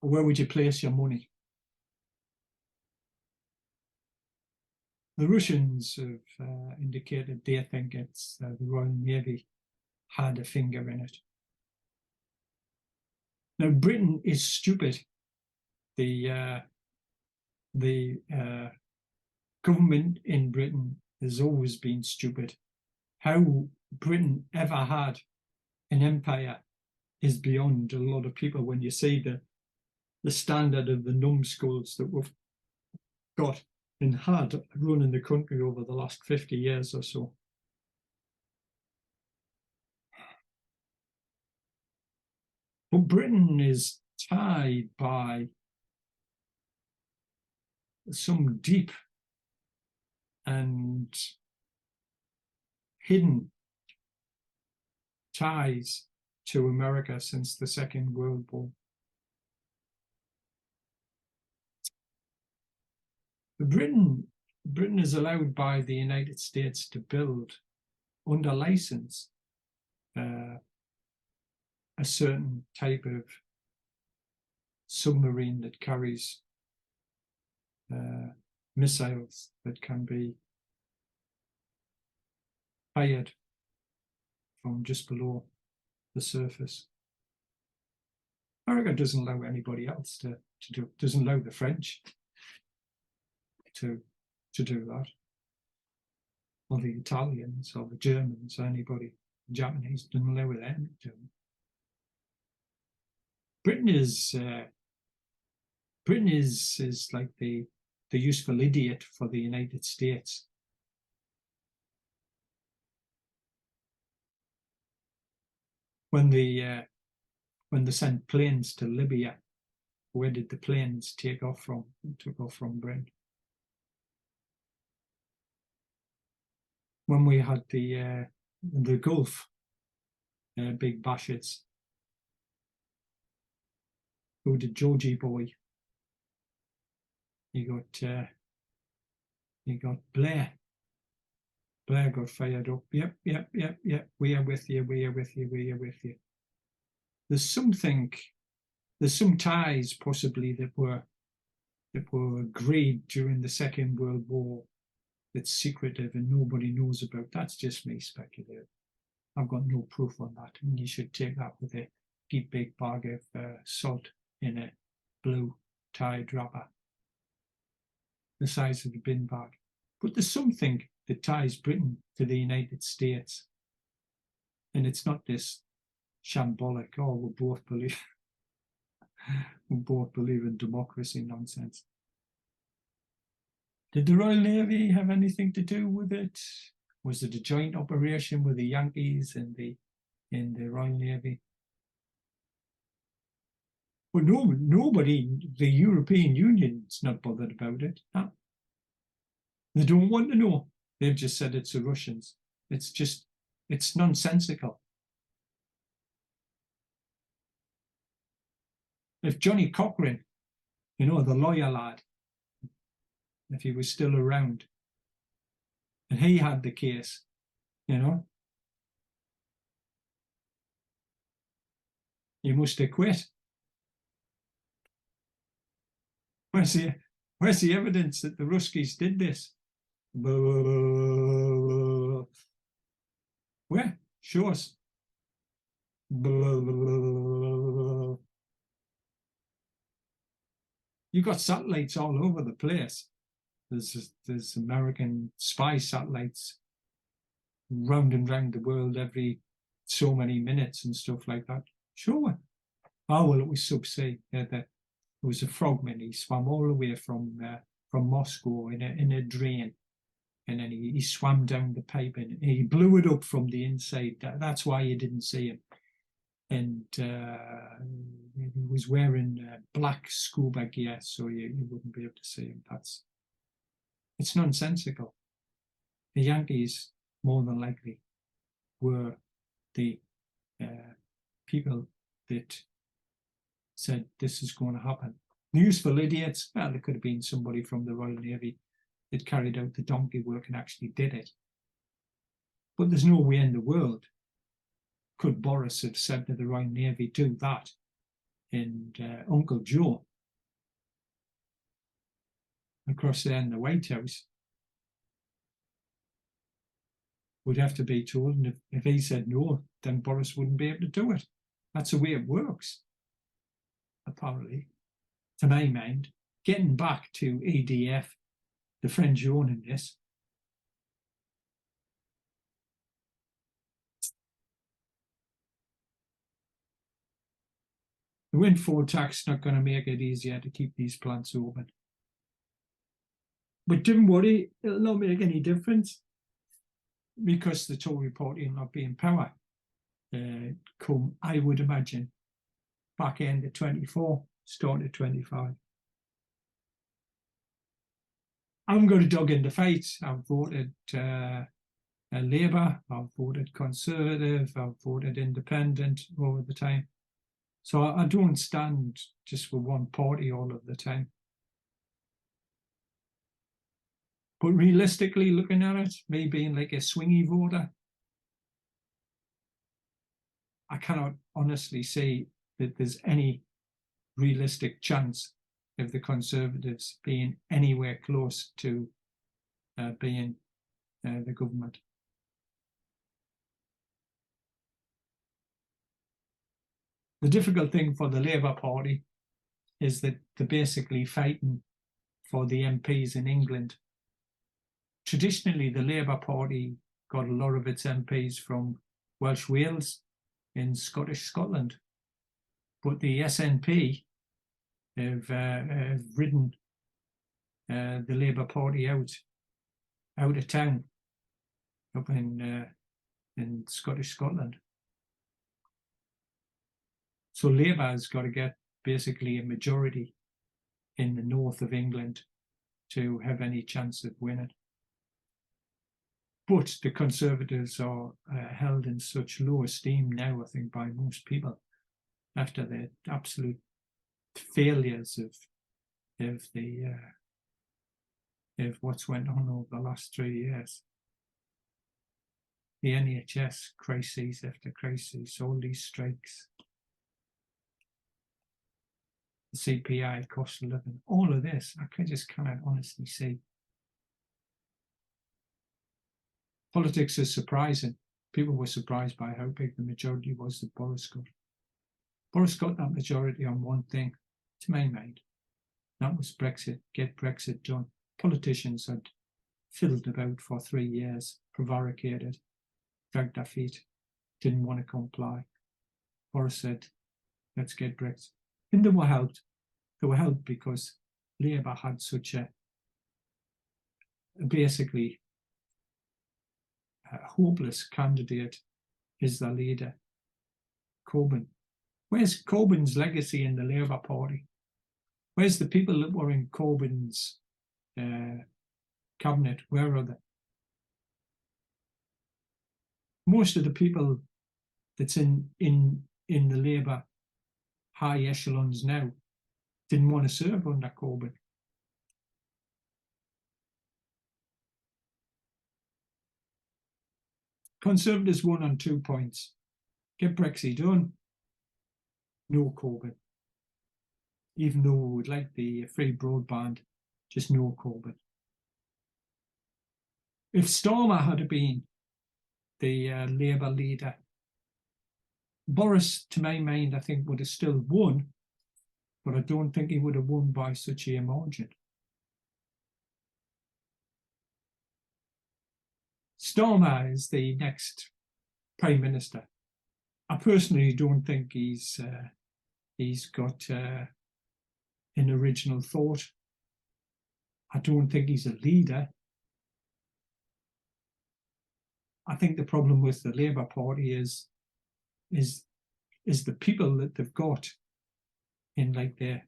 Where would you place your money? The Russians have indicated they think it's the Royal Navy had a finger in it. Now, Britain is stupid. The government in Britain has always been stupid. How Britain ever had an empire is beyond a lot of people when you see the standard of the numbskulls that we've got and had running the country over the last 50 years or so. But Britain is tied by some deep and hidden ties to America since the Second World War. Britain is allowed by the United States to build under license a certain type of submarine that carries missiles that can be fired from just below the surface. America doesn't allow anybody else to do, doesn't allow the French to do that, or the Italians or the Germans or anybody. The Japanese doesn't allow them to. Britain is like the useful idiot for the United States. When they sent planes to Libya, where did the planes take off from? Took off from Britain. When we had the Gulf big bashes, who did Georgie Boy? You got Blair. Blair got fired up. Yep. We are with you. We are with you. We are with you. There's some ties possibly that were agreed during the Second World War that's secretive and nobody knows about. That's just me speculating. I've got no proof on that. And you should take that with a big bag of salt in a blue tied wrapper, the size of the bin bag. But there's something that ties Britain to the United States. And it's not this shambolic, oh, we both believe in democracy nonsense. Did the Royal Navy have anything to do with it? Was it a joint operation with the Yankees and the Royal Navy? Well, nobody, the European Union's not bothered about it. No. They don't want to know. They've just said it's the Russians. It's nonsensical. If Johnny Cochran, the lawyer lad, if he was still around, and he had the case, he must have quit. Where's the evidence that the Ruskies did this? Where? Show us. You got satellites all over the place. There's American spy satellites round and round the world every so many minutes and stuff like that. Sure. Oh well, it was subsea. It was a frogman. He swam all the way from Moscow in a drain, and then he swam down the pipe and he blew it up from the inside. That's why you didn't see him. And he was wearing black scuba gear, so you wouldn't be able to see him. It's nonsensical. The Yankees, more than likely, were the people that said this is going to happen. The useful idiots, well, it could have been somebody from the Royal Navy that carried out the donkey work and actually did it. But there's no way in the world could Boris have said to the Royal Navy, do that, and Uncle Joe across there in the White House would have to be told, and if he said no, then Boris wouldn't be able to do it. That's the way it works, apparently, to my mind. Getting back to EDF, the French owning this, the windfall tax is not going to make it easier to keep these plants open. But don't worry, it'll not make any difference, because the Tory party will not be in power come, I would imagine, back end of 24, start of 25. I'm going to dug in the fight. I've voted Labour, I've voted Conservative, I've voted Independent over the time. So I don't stand just for one party all of the time. But realistically looking at it, me being like a swingy voter, I cannot honestly say that there's any realistic chance of the Conservatives being anywhere close to being the government. The difficult thing for the Labour Party is that they're basically fighting for the MPs in England. Traditionally, the Labour Party got a lot of its MPs from Welsh Wales in Scottish Scotland, but the SNP have ridden the Labour Party out of town up in Scottish Scotland. So Labour has got to get basically a majority in the north of England to have any chance of winning. But the Conservatives are held in such low esteem now, I think, by most people, after the absolute failures of what's went on over the last 3 years. The NHS crises after crises, all these strikes, the CPI, cost of living, all of this, I just cannot honestly see. Politics is surprising. People were surprised by how big the majority was that Boris got. Boris got that majority on one thing, to my mind. That was Brexit, get Brexit done. Politicians had fiddled about for 3 years, prevaricated, dragged their feet, didn't want to comply. Boris said, let's get Brexit. And they were helped. They were helped because Labour had such a basically a hopeless candidate as their leader, Corbyn. Where's Corbyn's legacy in the Labour Party? Where's the people that were in Corbyn's cabinet? Where are they? Most of the people that's in the Labour high echelons now didn't want to serve under Corbyn. Conservatives won on 2 points. Get Brexit done. No Corbyn. Even though we would like the free broadband, just no Corbyn. If Starmer had been the Labour leader, Boris, to my mind, I think would have still won, but I don't think he would have won by such a margin. Starmer is the next Prime Minister. I personally don't think he's got an original thought. I don't think he's a leader. I think the problem with the Labour Party is the people that they've got in like the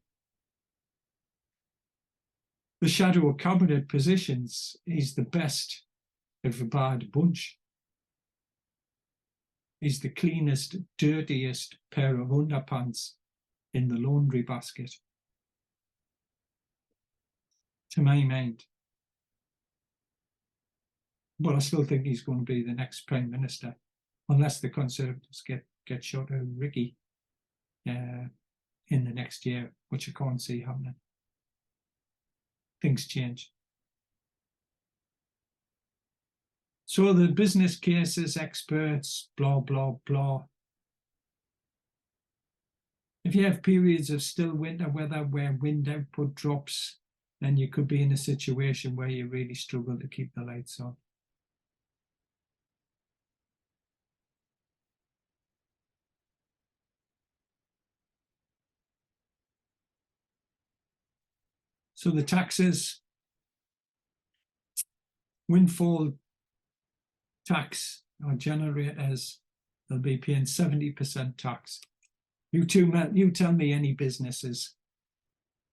shadow cabinet positions. He's the best of a bad bunch. He's the cleanest, dirtiest pair of underpants in the laundry basket, to my mind. But I still think he's going to be the next Prime Minister, unless the Conservatives get shot out Ricky in in the next year, which you can't see happening. Things change. So the business cases, experts, blah, blah, blah. If you have periods of still winter weather where wind output drops, then you could be in a situation where you really struggle to keep the lights on. So the taxes, windfall tax or generators, they'll be paying 70% tax. You tell me any businesses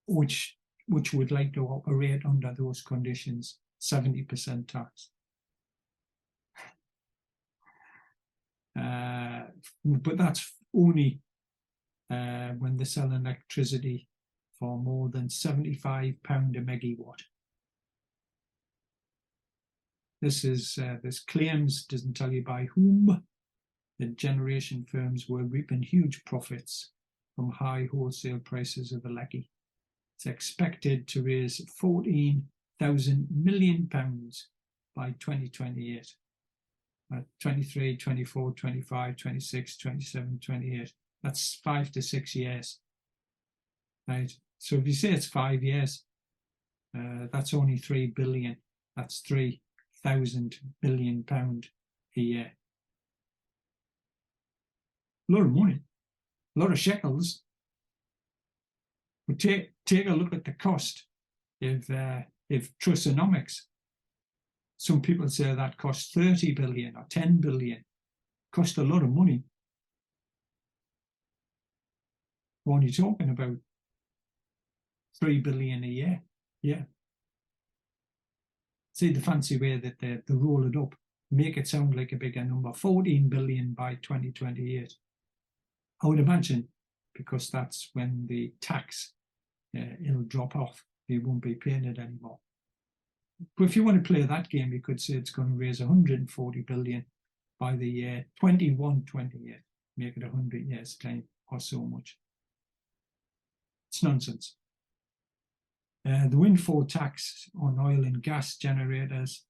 which would like to operate under those conditions, 70% tax. But that's only when they sell electricity for more than £75 a megawatt. This claims, doesn't tell you by whom, the generation firms were reaping huge profits from high wholesale prices of electricity. It's expected to raise £14,000 million by 2028. 23, 24, 25, 26, 27, 28. That's 5 to 6 years. Right. So if you say it's 5 years, that's only 3 billion. That's £3,000 billion a year. A lot of money, a lot of shekels. But take a look at the cost if Trusonomics. Some people say that costs 30 billion or 10 billion. Cost a lot of money. What are you talking about? 3 billion a year. Yeah. See the fancy way that they roll it up, make it sound like a bigger number. 14 billion by 2028. I would imagine, because that's when the tax it'll drop off. You won't be paying it anymore. But if you want to play that game, you could say it's going to raise 140 billion by the year 21-28. Make it 100 years time or so much. It's nonsense. The windfall tax on oil and gas generators.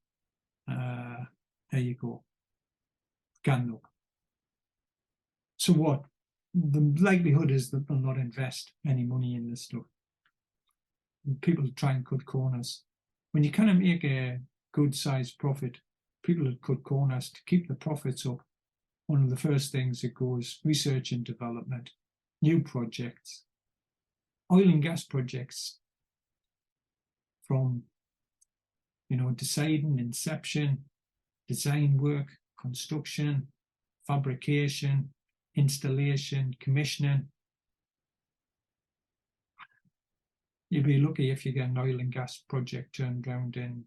There you go. Can look. So what? The likelihood is that they'll not invest any money in this stuff. People try and cut corners. When you kind of make a good sized profit, people that cut corners to keep the profits up. One of the first things that goes research and development, new projects, oil and gas projects, from deciding, inception, design work, construction, fabrication, installation, commissioning. You'll be lucky if you get an oil and gas project turned around in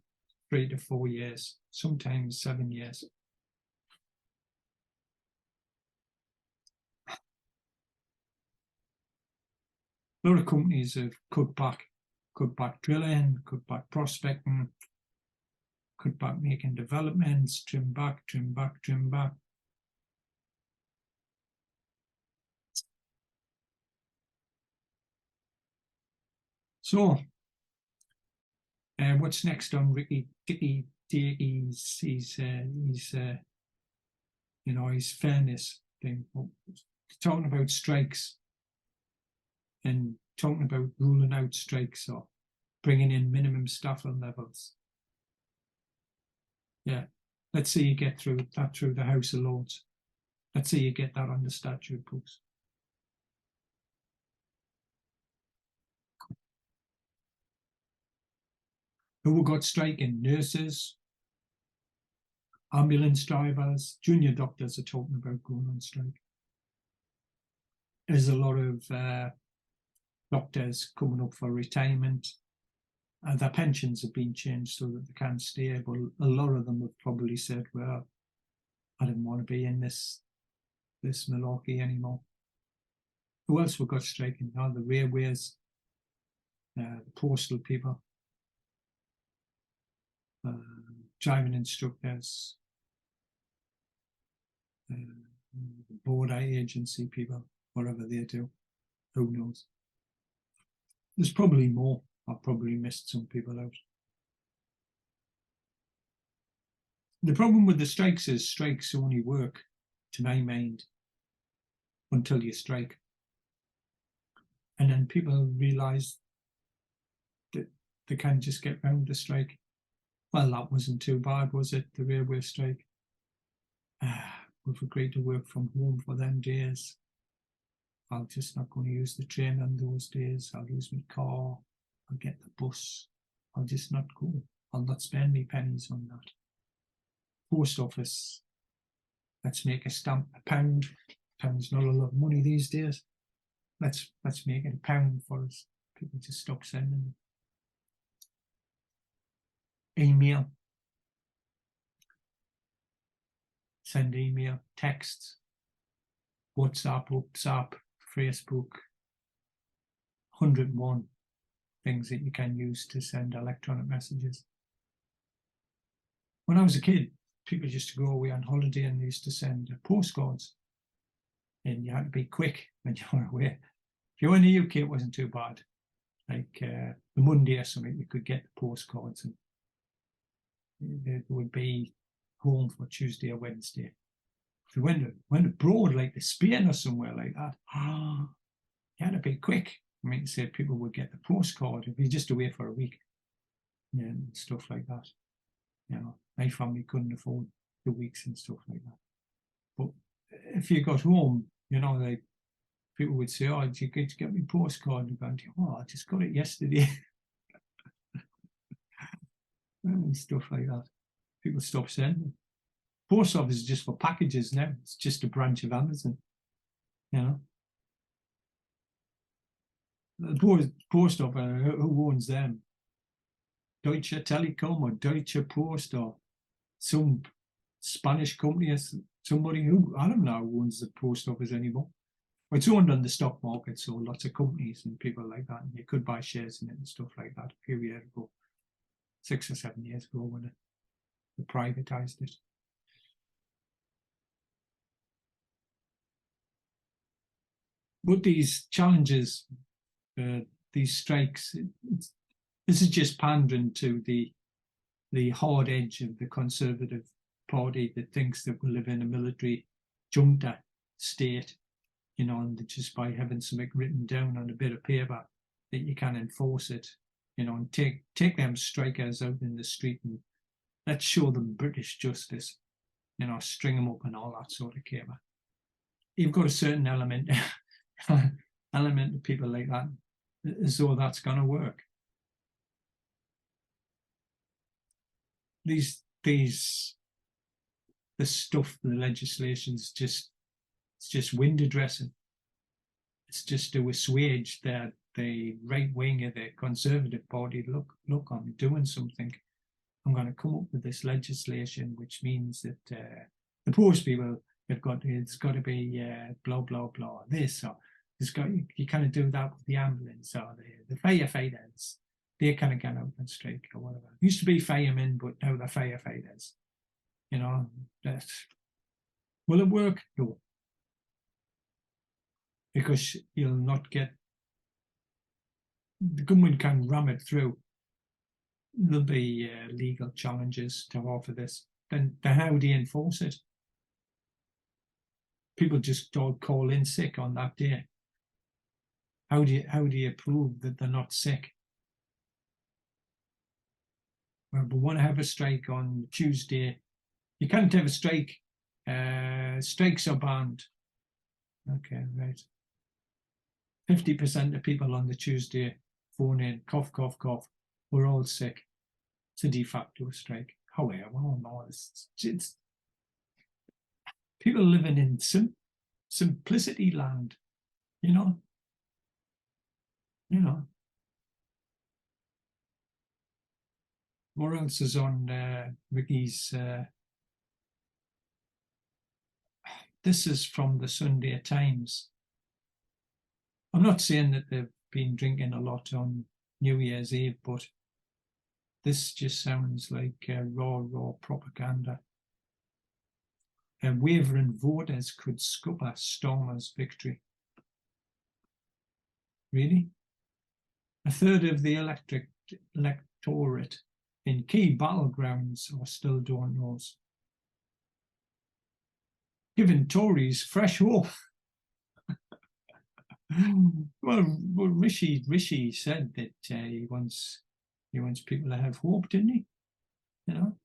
3 to 4 years, sometimes 7 years. A lot of companies have cut back drilling, cut back prospecting, cut back making developments, trim back. So, what's next on Ricky Dickey's his fairness thing? Talking about strikes and talking about ruling out strikes or bringing in minimum staffing levels. Yeah, let's see you get through the House of Lords. Let's see you get that on the statute books. Who got striking? Nurses, ambulance drivers, junior doctors are talking about going on strike. There's a lot of doctors coming up for retirement. Their pensions have been changed so that they can stay, but a lot of them have probably said, well, I didn't want to be in this malarkey anymore. Who else we got striking? The railways, the postal people, driving instructors, border agency people, whatever they do. Who knows? There's probably more. I've probably missed some people out. The problem with the strikes is strikes only work, to my mind, until you strike. And then people realise that they can't just get round the strike. Well, that wasn't too bad, was it? The railway strike. We've agreed to work from home for them days. I'm just not going to use the train on those days. I'll use my car. I'll get the bus. I'll just not go. I'll not spend me pennies on that. Post office. Let's make a stamp £1. Pound's not a lot of money these days. Let's make it £1 for us. People just stop sending it. Email. Send email, texts, WhatsApp, Facebook, 101 things that you can use to send electronic messages. When I was a kid, people used to go away on holiday and they used to send postcards. And you had to be quick when you were away. If you were in the UK, it wasn't too bad. Like the Monday or something, you could get the postcards and they would be home for Tuesday or Wednesday. If you went abroad, like to Spain or somewhere like that, you had to be quick. I mean, say people would get the postcard if you're just away for a week, and stuff like that. You know, my family couldn't afford the weeks and stuff like that. But if you got home, you know, like people would say, "Oh, did you get me postcard?" And going, "Oh, I just got it yesterday," and stuff like that. People stop sending. Post office is just for packages now. It's just a branch of Amazon, you know. The post office, who owns them? Deutsche Telekom or Deutsche Post or some Spanish company or somebody who, I don't know who owns the post office anymore. It's owned on the stock market, so lots of companies and people like that. And you could buy shares in it and stuff like that a few years ago, 6 or 7 years ago when they privatized it. But these challenges, these strikes, this is just pandering to the hard edge of the Conservative Party that thinks that we live in a military junta state, you know, and just by having something written down on a bit of paper that you can enforce it, you know, and take them strikers out in the street and let's show them British justice, you know, string them up and all that sort of caper. You've got a certain element of people like that, as though that's going to work. This stuff, the legislation's it's just window dressing. It's just to assuage the right wing of the Conservative Party. Look, I'm doing something. I'm going to come up with this legislation, which means that the post people it's got to be blah blah blah. This or you kind of do that with the ambulance or the firefighters. They kind of get out and strike or whatever. It used to be firemen, but now they're firefighters. You know, will it work? No. Because you'll not get, the government can ram it through. There'll be legal challenges to offer this. Then how do you enforce it? People just don't call in sick on that day. How do you prove that they're not sick? Well, we want to have a strike on Tuesday. You can't have a strike. Strikes are banned. Okay, right. 50% of people on the Tuesday phone in, cough, cough, cough. We're all sick. It's a de facto strike. However, well, no, it's people living in simplicity land, you know. What else is on Ricky's? This is from the Sunday Times. I'm not saying that they've been drinking a lot on New Year's Eve, but this just sounds like raw propaganda. Wavering voters could scupper Stormer's victory. Really? A third of the electorate in key battlegrounds are still don't knows. Giving Tories fresh hope. well, Rishi said that he wants people to have hope, didn't he? You know,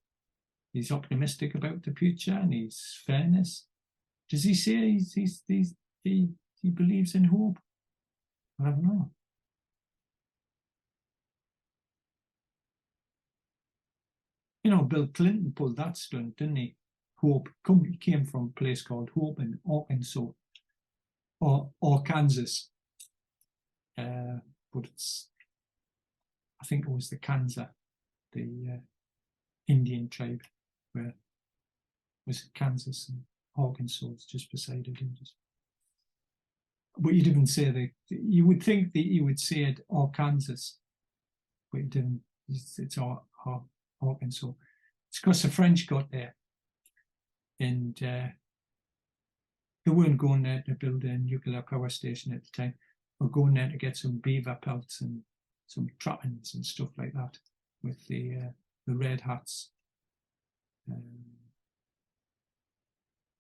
he's optimistic about the future and he's fairness. Does he say he believes in hope? I don't know. You know, Bill Clinton pulled that stunt, didn't he? Hope came from a place called Hope in Arkansas or Kansas. But I think it was the Kansa, the Indian tribe, where was Kansas and Arkansas is just beside it. But you didn't say that. You would think that you would say it Arkansas, but you didn't. It's Arkansas. It's because the French got there, and they weren't going there to build a nuclear power station at the time. We're going there to get some beaver pelts and some trappings and stuff like that with the red hats.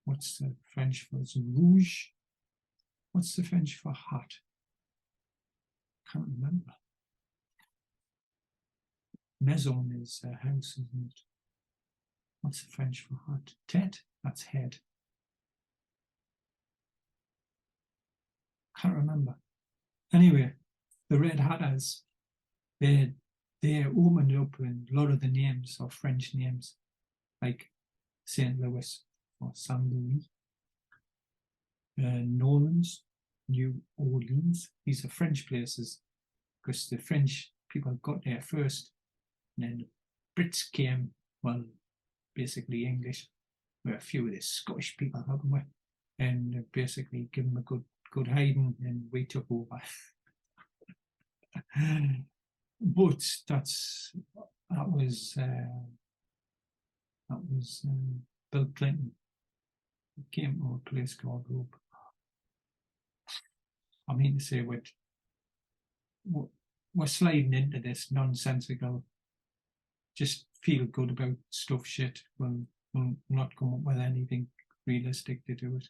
What's the French for rouge? What's the French for hat? Can't remember. Maison is a house, isn't it? What's the French for hat? Tête? That's head. Can't remember. Anyway, the Red Hatters, they opened up in a lot of the names are French names, like St. Louis or Saint Louis, New Orleans. These are French places because the French people got there first, and then the Brits came, well, basically English, where a few of the Scottish people helped them, and basically give them a good hiding, and we took over. But that was Bill Clinton. He came to a place called Hope. I mean to say we're sliding into this nonsensical, just feel good about stuff shit. We'll not come up with anything realistic to do it.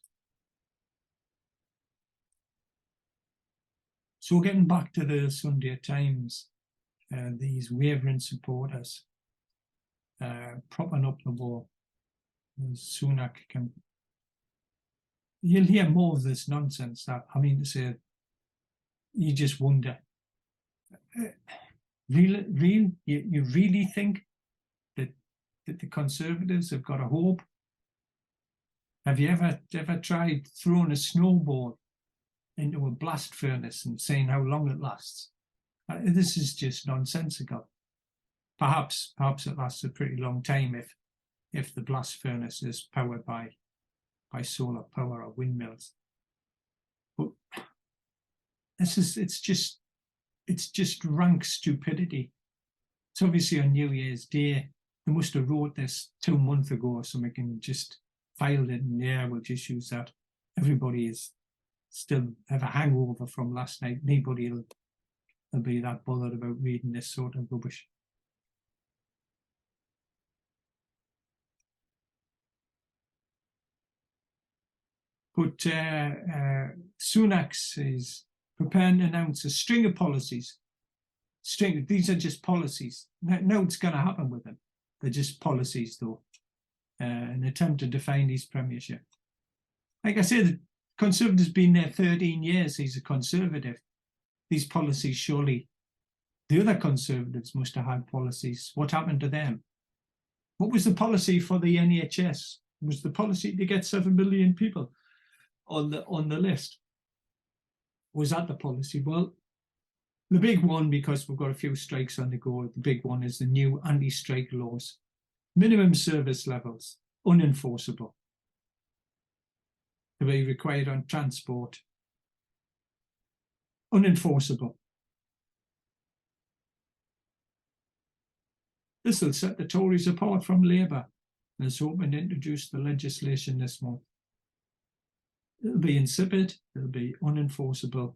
So getting back to the Sunday Times, these wavering supporters propping up the war. SUNAK can. You'll hear more of this nonsense. That I mean to say, you just wonder. You really think that the Conservatives have got a hope? Have you ever tried throwing a snowball into a blast furnace and saying how long it lasts? This is just nonsensical. Perhaps it lasts a pretty long time if the blast furnace is powered by solar power or windmills. But it's just rank stupidity. It's obviously on New Year's Day. They must have wrote this 2 months ago or something and just filed it, and yeah, we'll just use that. Everybody is still have a hangover from last night. Nobody will be that bothered about reading this sort of rubbish. But SUNAK is preparing to announce a string of policies. These are just policies. No, it's going to happen with them. They're just policies, though. An attempt to define his premiership. Like I said, the Conservative's been there 13 years. He's a Conservative. These policies, surely, the other Conservatives must have had policies. What happened to them? What was the policy for the NHS? Was the policy to get 7 million people on the list? Was that the policy? Well, the big one, because we've got a few strikes on the go, the big one is the new anti-strike laws. Minimum service levels, unenforceable. To be required on transport, unenforceable. This will set the Tories apart from Labour and is hoping to introduce the legislation this month. It'll be insipid, it'll be unenforceable,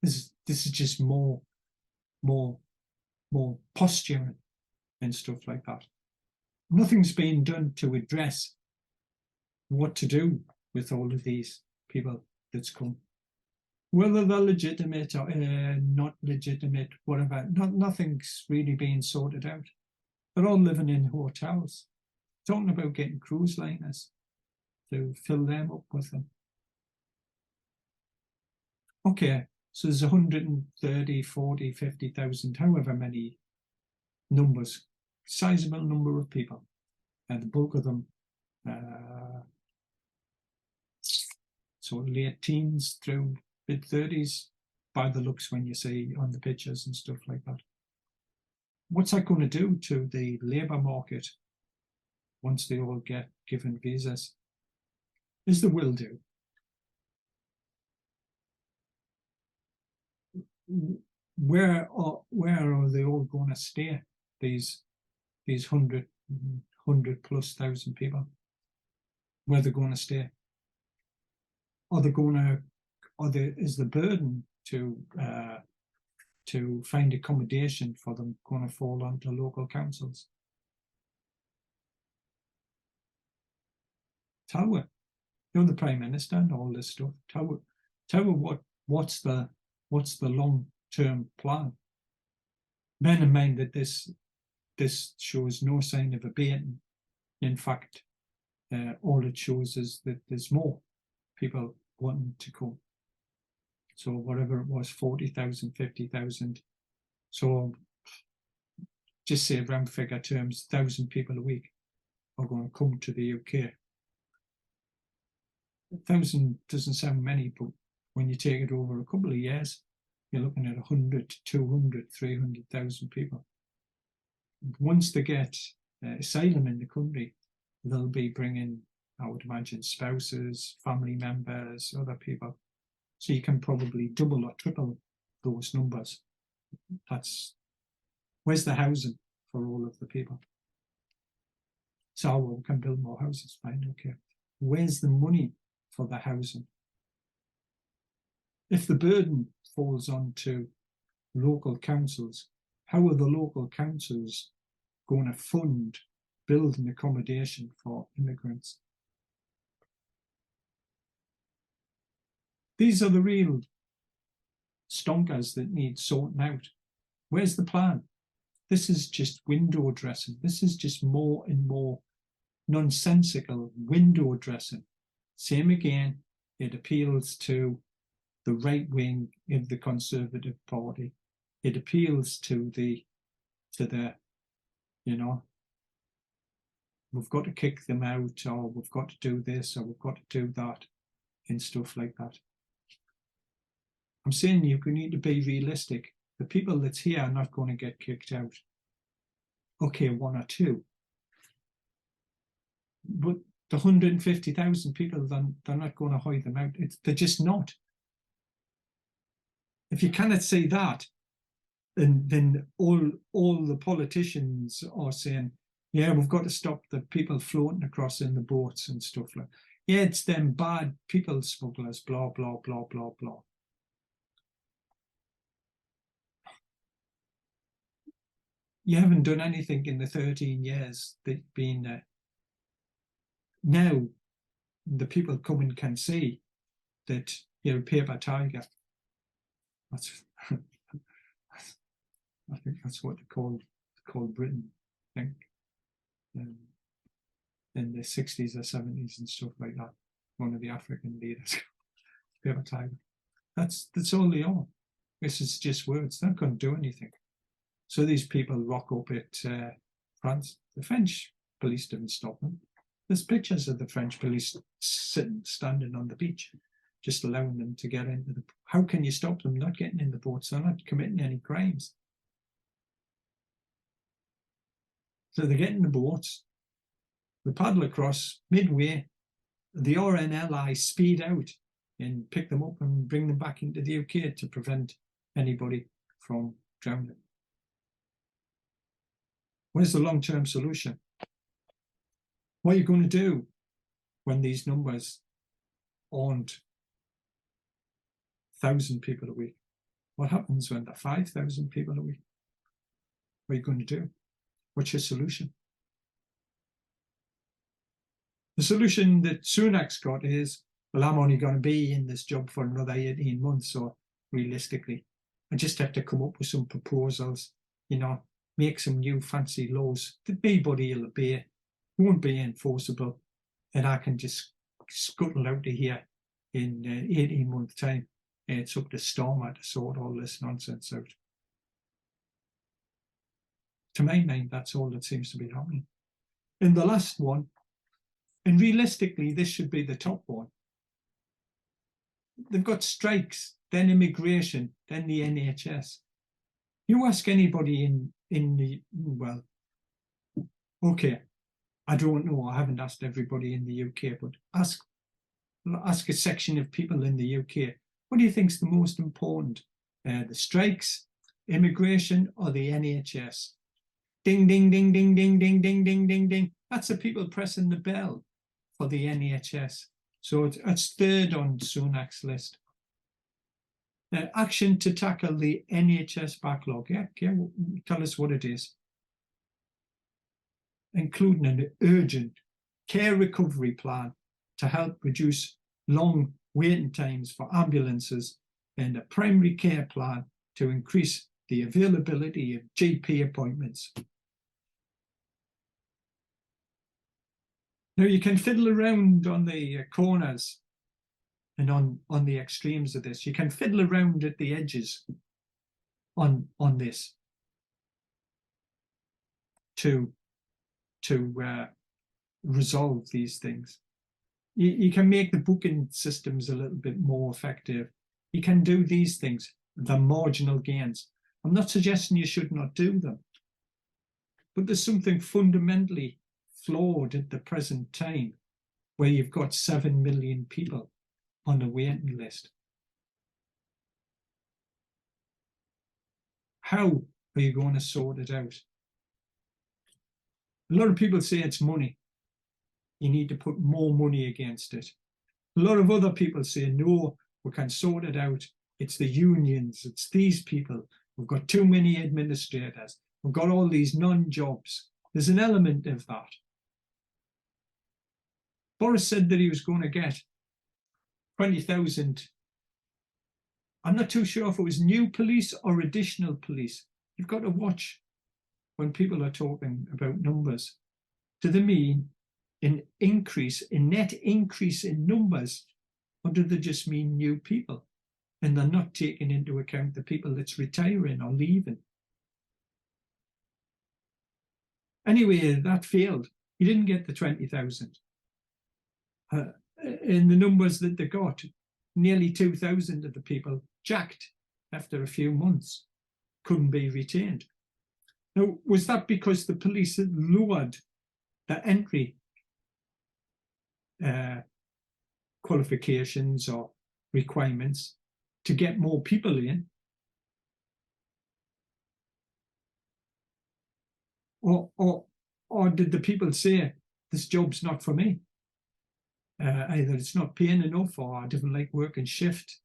This is just more posturing and stuff like that. Nothing's been done to address what to do with all of these people that's come. Whether they're legitimate or not legitimate, whatever, nothing's really being sorted out. They're all living in hotels, talking about getting cruise liners to fill them up with them. Okay, so there's 130, 40, 50,000, however many numbers, sizable number of people, and the bulk of them so late teens through mid-30s by the looks when you see on the pictures and stuff like that. What's that going to do to the labour market once they all get given visas? Is the will do? Where are they all going to stay? These 100 plus thousand people. Where they're going to stay? Are they going to? Is the burden to find accommodation for them going to fall onto local councils? Tower, you're the Prime Minister and all this stuff. Tower, what's the long-term plan? Bear in mind that this shows no sign of abating. In fact, all it shows is that there's more people wanting to come. So whatever it was, 40,000, 50,000. So just say round figure terms, 1,000 people a week are going to come to the UK. 1,000 doesn't sound many, but when you take it over a couple of years, you're looking at 100, 200, 300,000 people. Once they get asylum in the country, they'll be bringing, I would imagine, spouses, family members, other people. So you can probably double or triple those numbers. Where's the housing for all of the people? So we can build more houses, fine, okay. Where's the money for the housing? If the burden falls onto local councils, how are the local councils going to fund building accommodation for immigrants? These are the real stonkers that need sorting out. Where's the plan? This is just window dressing. This is just more and more nonsensical window dressing. Same again, it appeals to the right wing of the Conservative Party. It appeals to the, you know, we've got to kick them out, or we've got to do this, or we've got to do that, and stuff like that. I'm saying you need to be realistic. The people that's here are not going to get kicked out. Okay, one or two. But the 150,000 people, they're not going to hide them out. They're just not. If you cannot say that, then all the politicians are saying, yeah, we've got to stop the people floating across in the boats and stuff like that. Yeah, it's them bad people smugglers, blah, blah, blah, blah, blah. You haven't done anything in the 13 years that been there. Now, the people coming can see that you're a paper tiger. That's, I think that's what they called Britain, I think, in the 60s or 70s and stuff like that. One of the African leaders, paper tiger. That's all they are. This is just words. They're not going to do anything. So these people rock up at France. The French police didn't stop them. There's pictures of the French police standing on the beach, just allowing them to get into the... How can you stop them not getting in the boats? They're not committing any crimes. So they get in the boats, they paddle across, midway, the RNLI speed out and pick them up and bring them back into the UK to prevent anybody from drowning. Where's the long-term solution? What are you going to do when these numbers aren't 1,000 people a week? What happens when there are 5,000 people a week? What are you going to do? What's your solution? The solution that SUNAK's got is, well, I'm only going to be in this job for another 18 months, so realistically, I just have to come up with some proposals, you know, make some new fancy laws that nobody will obey, won't be enforceable, and I can just scuttle out of here in 18 months' time. And it's up to Stormer to sort all this nonsense out. To my mind, that's all that seems to be happening. And the last one, and realistically, this should be the top one. They've got strikes, then immigration, then the NHS. You ask anybody in the, well, okay, I don't know, I haven't asked everybody in the UK, but ask a section of people in the UK, what do you think is the most important? The strikes, immigration, or the NHS? Ding, ding, ding, ding, ding, ding, ding, ding, ding, ding. That's the people pressing the bell for the NHS. So it's third on SUNAK's list. Action to tackle the NHS backlog. Yeah, okay, well, tell us what it is. Including an urgent care recovery plan to help reduce long waiting times for ambulances and a primary care plan to increase the availability of GP appointments. Now, you can fiddle around on the corners and on the extremes of this. You can fiddle around at the edges on this to resolve these things. You can make the booking systems a little bit more effective. You can do these things, the marginal gains. I'm not suggesting you should not do them, but there's something fundamentally flawed at the present time where you've got 7 million people on a waiting list. How are you going to sort it out? A lot of people say it's money. You need to put more money against it. A lot of other people say, no, we can sort it out. It's the unions, it's these people. We've got too many administrators. We've got all these non-jobs. There's an element of that. Boris said that he was going to get 20,000. I'm not too sure if it was new police or additional police. You've got to watch when people are talking about numbers. Do they mean an increase, a net increase in numbers, or do they just mean new people? And they're not taking into account the people that's retiring or leaving. Anyway, that failed. He didn't get the 20,000. In the numbers that they got, nearly 2,000 of the people jacked after a few months, couldn't be retained. Now, was that because the police had lowered the entry qualifications or requirements to get more people in? Or did the people say, this job's not for me? Either it's not paying enough, or I didn't like working shift.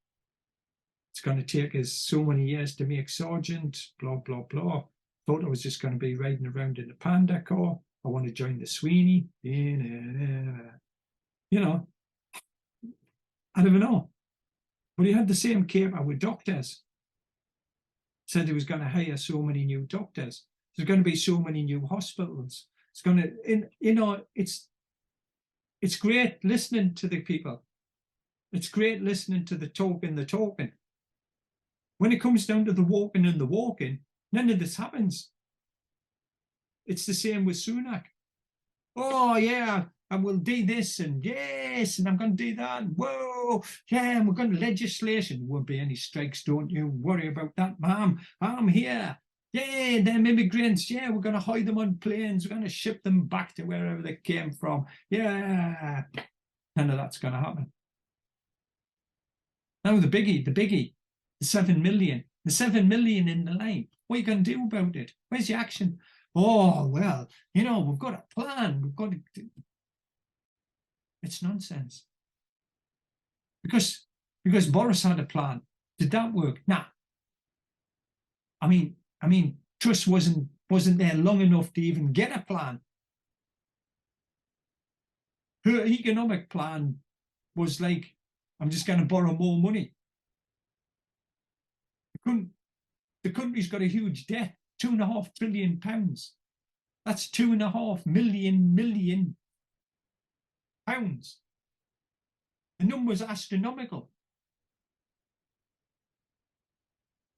It's going to take us so many years to make sergeant, blah, blah, blah. Thought I was just going to be riding around in a Panda car. I want to join the Sweeney. You know, I don't know. But he had the same caper with doctors. Said he was going to hire so many new doctors. There's going to be so many new hospitals. It's going to, you know, it's great listening to the people. It's great listening to the talking. When it comes down to the walking and the walking, none of this happens. It's the same with SUNAK. Oh, yeah, and we'll do this, and yes, and I'm going to do that, and whoa, yeah, and we're going to legislation. There won't be any strikes, don't you worry about that, ma'am. I'm here. Yeah, them immigrants, yeah, we're going to hide them on planes. We're going to ship them back to wherever they came from. Yeah, none of that's going to happen. Now the biggie, the 7 million. The 7 million in the line. What are you going to do about it? Where's your action? Oh, well, you know, we've got a plan. We've got to... It's nonsense. Because Boris had a plan. Did that work? Nah. I mean, Truss wasn't there long enough to even get a plan. Her economic plan was like, I'm just going to borrow more money. The country's got a huge debt, £2.5 trillion. That's 2.5 million pounds. The number's astronomical.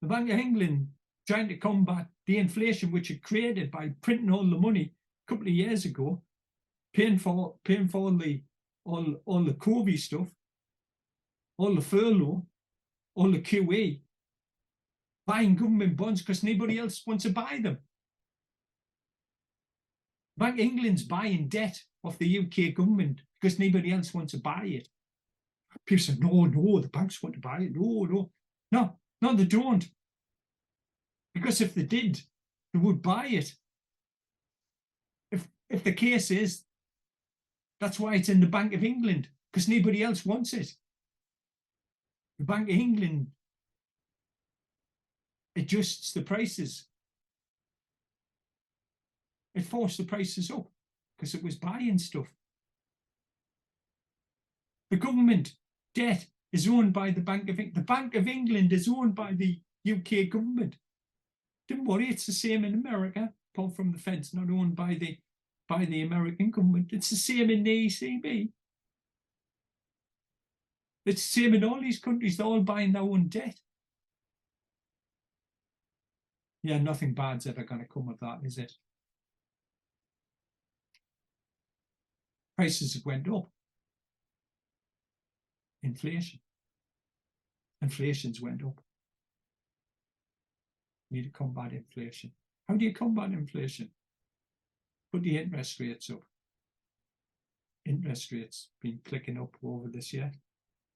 The Bank of England trying to combat the inflation which it created by printing all the money a couple of years ago, paying for all the COVID stuff, all the furlough, all the QE, buying government bonds because nobody else wants to buy them. Bank of England's buying debt off the UK government because nobody else wants to buy it. People say, no, the banks want to buy it. No, they don't. Because if they did, they would buy it. If the case is, that's why it's in the Bank of England, because nobody else wants it. The Bank of England adjusts the prices. It forced the prices up because it was buying stuff. The government debt is owned by the Bank of England. The Bank of England is owned by the UK government. Don't worry, it's the same in America, apart from the Fed's not owned by the American government. It's the same in the ECB. It's the same in all these countries. They're all buying their own debt. Yeah, nothing bad's ever going to come of that, is it? Prices have went up. Inflation's went up. You need to combat inflation. How do you combat inflation? Put the interest rates up. Interest rates been clicking up over this year.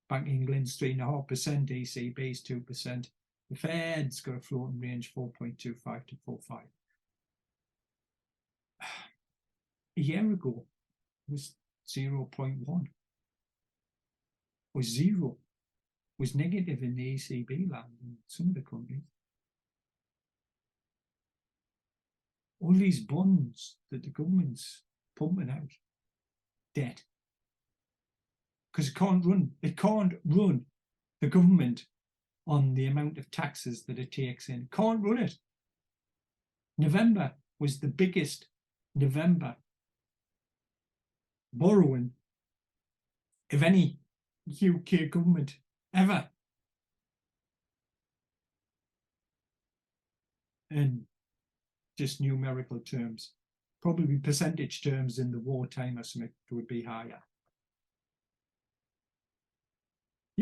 Bank of England's 3.5%, ECB's 2%. The Fed's got a floating range 4.25 to 4.5. A year ago, it was 0.1. Was zero. Was negative in the ECB land in some of the countries. All these bonds that the government's pumping out, debt. Because it can't run the government on the amount of taxes that it takes in. It can't run it. November was the biggest November borrowing of any UK government ever. In just numerical terms. Probably percentage terms in the wartime or something would be higher.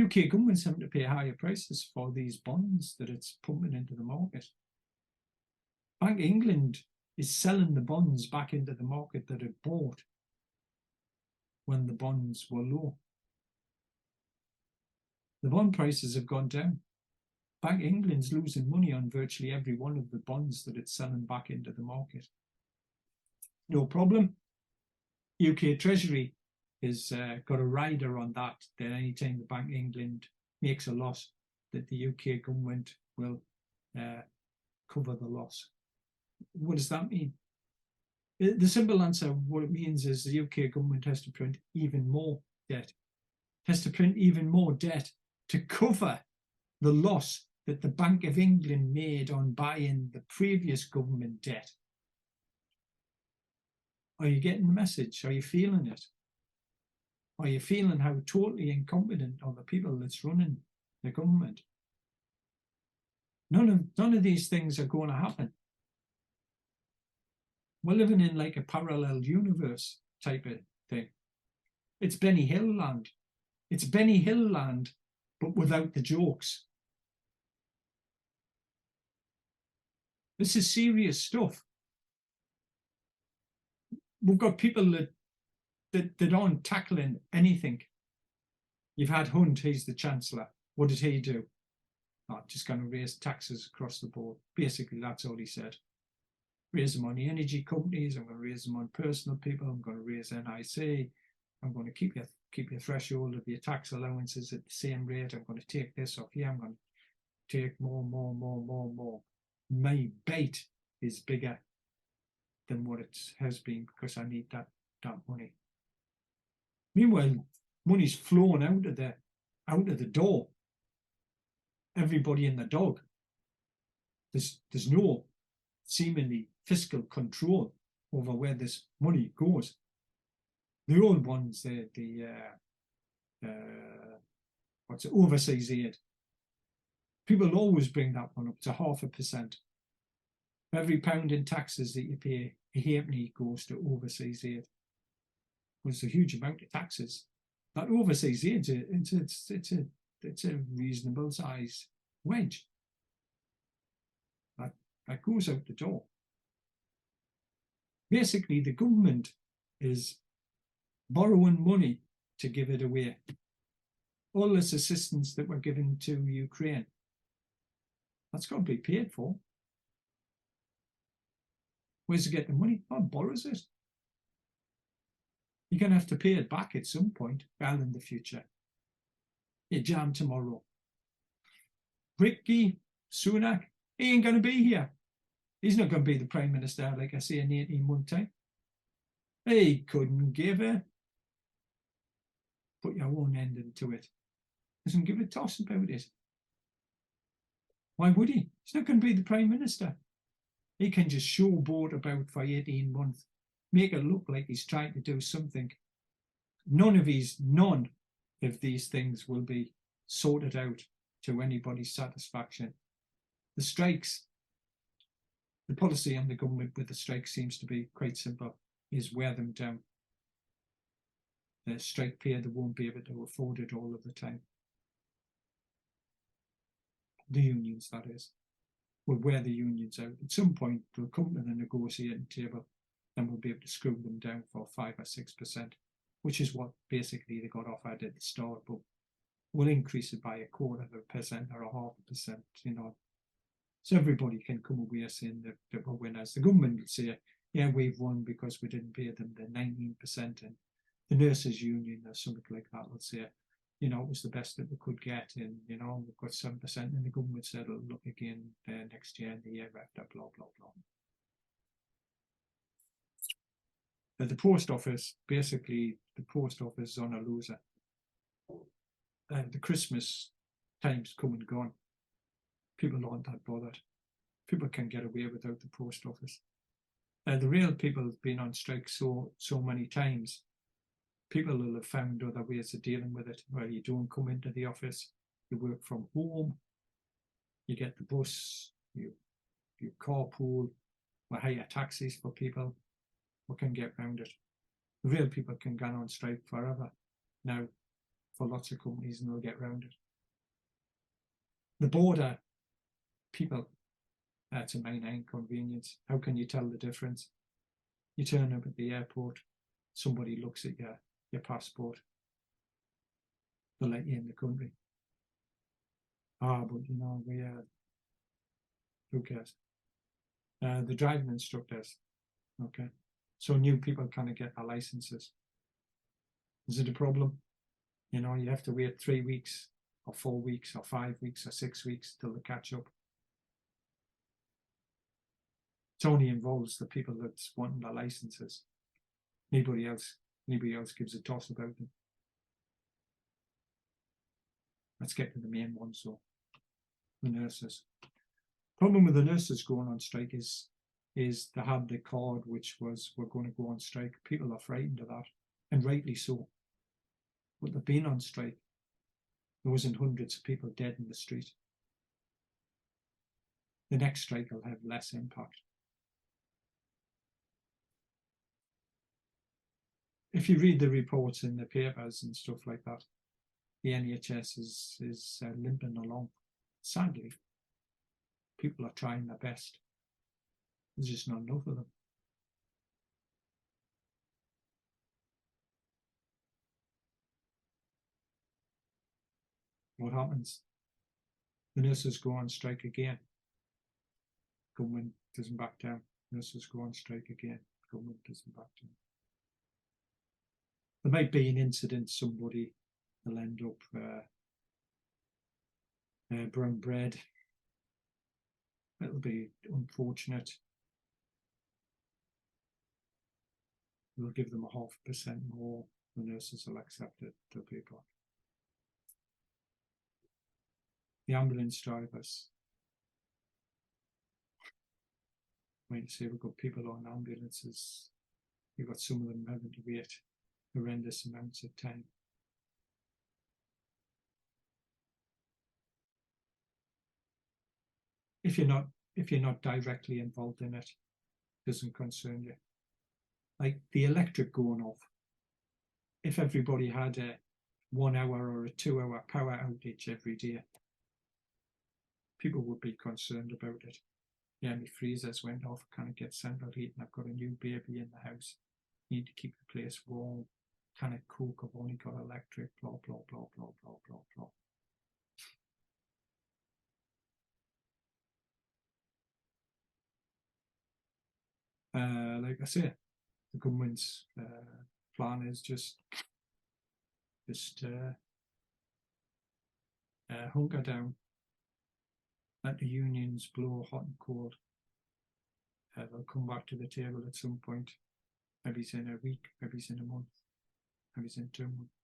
UK government's having to pay higher prices for these bonds that it's pumping into the market. Bank of England is selling the bonds back into the market that it bought when the bonds were low. The bond prices have gone down. Bank of England's losing money on virtually every one of the bonds that it's selling back into the market. No problem. UK Treasury has got a rider on that anytime the Bank of England makes a loss, that the UK government will cover the loss. What does that mean? The simple answer, what it means is the UK government has to print even more debt. Has to print even more debt to cover the loss that the Bank of England made on buying the previous government debt. Are you getting the message? Are you feeling it? Are you feeling how totally incompetent are the people that's running the government? None of these things are going to happen. We're living in like a parallel universe type of thing. It's Benny Hill land. It's Benny Hill land, but without the jokes. This is serious stuff. We've got people that aren't tackling anything. You've had Hunt, he's the Chancellor. What did he do? Oh, just going to raise taxes across the board. Basically, that's all he said. Raise them on the energy companies. I'm going to raise them on personal people. I'm going to raise NIC. I'm going to keep your threshold of your tax allowances at the same rate. I'm going to take this off here. I'm going to take more. my bait is bigger than what it has been because I need that money. Meanwhile, money's flowing out of the door. Everybody in the dog. There's no seemingly fiscal control over where this money goes. The old ones, what's it, overseas aid. People always bring that one up to 0.5%. Every pound in taxes that you pay, a halfpenny goes to overseas aid. It's a huge amount of taxes. That overseas aid, it's a reasonable size wedge. That goes out the door. Basically, the government is borrowing money to give it away. All this assistance that we're giving to Ukraine, that's got to be paid for. Where's it get the money? Oh, borrows it. You're going to have to pay it back at some point, well in the future. You jam tomorrow. Ricky Sunak, he ain't going to be here. He's not going to be the Prime Minister, like I say, in 18-month time. He couldn't give a put your own ending to it. Doesn't give a toss about it. Why would he? He's not going to be the Prime Minister. He can just showboat about for 18 months, make it look like he's trying to do something. None of these things will be sorted out to anybody's satisfaction. The strikes, the policy on the government with the strikes seems to be quite simple, is wear them down. The strike pay, they won't be able to afford it all of the time. The unions, that is, will wear the unions out. At some point, they'll come to the negotiating table and we'll be able to screw them down for 5 or 6%, which is what basically they got offered at the start, but we'll increase it by 0.25% or 0.5%, you know. So everybody can come away saying that we're winners. The government will say, yeah, we've won because we didn't pay them the 19%, and the nurses union or something like that will say, you know, it was the best that we could get, and, you know, we've got 7%, and the government said it'll look again next year and the year after, blah, blah, blah. But the post office, basically, the post office is on a loser. The Christmas time's come and gone. People aren't that bothered. People can get away without the post office. The real people have been on strike so many times. People will have found other ways of dealing with it, where you don't come into the office, you work from home, you get the bus, you carpool, we hire taxis for people, we can get around it. The real people can go on strike forever now for lots of companies, and they'll get around it. The border people, that's a minor inconvenience. How can you tell the difference? You turn up at the airport, somebody looks at your passport, they'll let you in the country. But you know, who cares? The driving instructors, okay. So new people kind of get their licenses. Is it a problem? You know, you have to wait 3 weeks or 4 weeks or 5 weeks or 6 weeks till they catch up. It only involves the people that's wanting their licenses. Nobody else gives a toss about them. Let's get to the main one, so the nurses. Problem with the nurses going on strike is they had the card which was, we're going to go on strike. People are frightened of that, and rightly so. But they've been on strike. There wasn't hundreds of people dead in the street. The next strike will have less impact. If you read the reports in the papers and stuff like that, the NHS is limping along. Sadly, people are trying their best. There's just not enough of them. What happens? The nurses go on strike again. Government doesn't back down. Nurses go on strike again. Government doesn't back down. There might be an incident, somebody will end up brown bread It'll be unfortunate. We'll give them 0.5% more. The nurses will accept it. They'll be back. The ambulance drivers. When you say we've got people on ambulances, you've got some of them having to wait horrendous amounts of time. If you're not directly involved in it, doesn't concern you. Like the electric going off. If everybody had a 1 hour or a 2 hour power outage every day, people would be concerned about it. Yeah, my freezers went off, can't get central heating, I've got a new baby in the house, need to keep the place warm, can't cook, I've only got electric, blah, blah, blah, blah, blah, blah, blah. Like I say, the government's plan is just hunker down, let the unions blow hot and cold. They'll come back to the table at some point. Maybe it's in a week, maybe it's in a month, maybe it's in 2 months.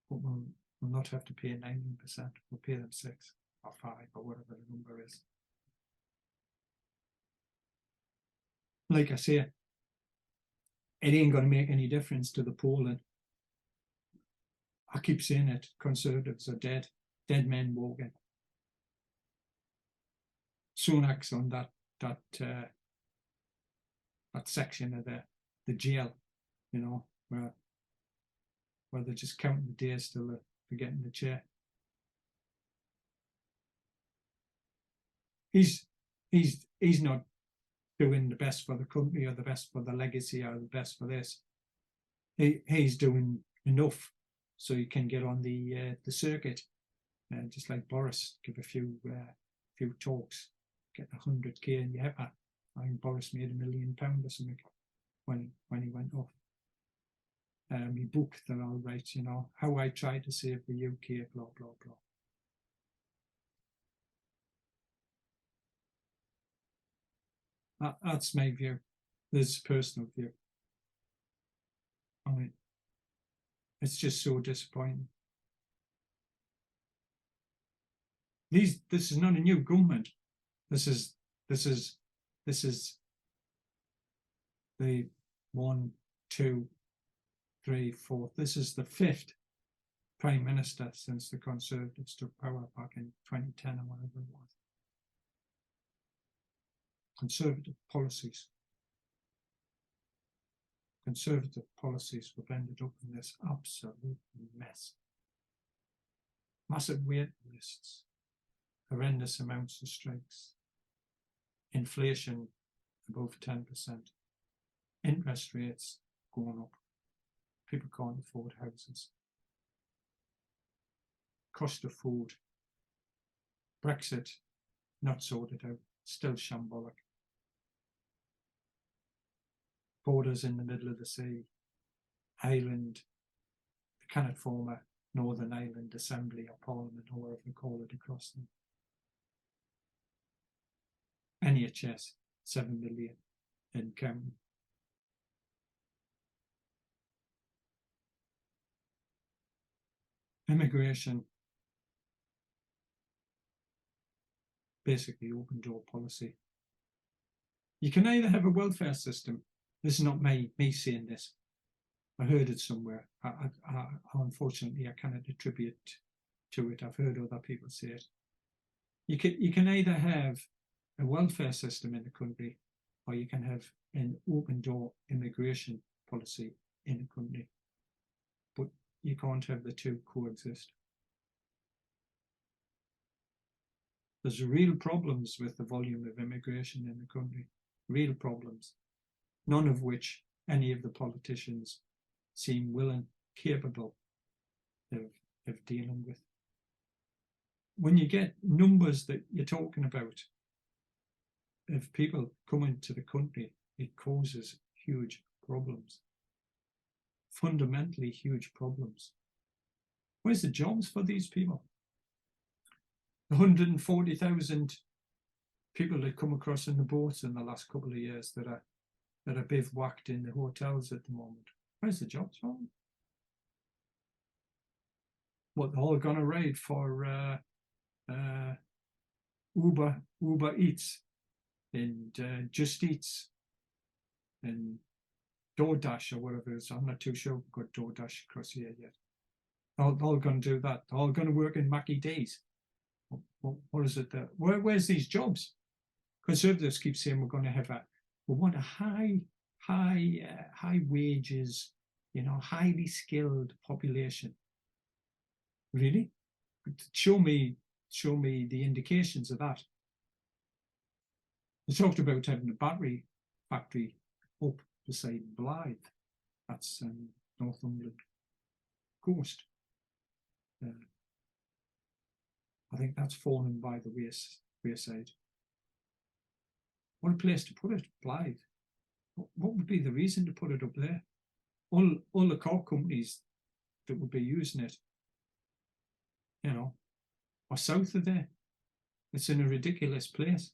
But we'll not have to pay 19%. We'll pay them 6 or 5 or whatever the number is. Like I say, it ain't going to make any difference to the polling. I keep saying it, Conservatives are dead men walking. SUNAK's on that section of the jail, you know, where they're just counting the days till they're getting the chair. He's not doing the best for the country or the best for the legacy or the best for this. He's doing enough so he can get on the circuit, just like Boris, give a few talks, get 100k in your I think Boris made £1 million or something when he went off. He book, they're all right, you know, how I tried to save the UK, blah, blah, blah. That's my view. This is personal view. I mean, it's just so disappointing. This is not a new government. This is the 1, 2, 3, 4. This is the 5th Prime Minister since the Conservatives took power back in 2010 or whatever it was. Conservative policies have ended up in this absolute mess. Massive wait lists, horrendous amounts of strikes, inflation above 10%, interest rates going up, people can't afford houses, cost of food, Brexit not sorted out, still shambolic, borders in the middle of the sea, Ireland, they cannot form a Northern Ireland Assembly or Parliament or whatever they call it across them. NHS, 7 million in counting. Immigration, basically open door policy. You can either have a welfare system. This is not me saying this. I heard it somewhere. Unfortunately, I cannot attribute to it. I've heard other people say it. You can either have a welfare system in the country, or you can have an open door immigration policy in the country. But you can't have the two coexist. There's real problems with the volume of immigration in the country. Real problems. None of which any of the politicians seem willing, capable of dealing with. When you get numbers that you're talking about of people coming to the country, it causes huge problems. Fundamentally huge problems. Where's the jobs for these people? 140,000 people that come across in the boats in the last couple of years that are bivouacked in the hotels at the moment. Where's the jobs from? What, they're all gonna raid for Uber Eats and Just Eats and DoorDash or whatever it is. I'm not too sure we've got DoorDash across here yet. All going to do that. They're all going to work in Mackie D's. What is it there? Where's these jobs? Conservatives keep saying we want a high wages, highly skilled population. Really? Show me the indications of that. They talked about having a battery factory up beside Blythe. That's Northumberland coast. I think that's fallen by the wayside. What a place to put it, Blythe. What would be the reason to put it up there? All the car companies that would be using it, are south of there. It's in a ridiculous place.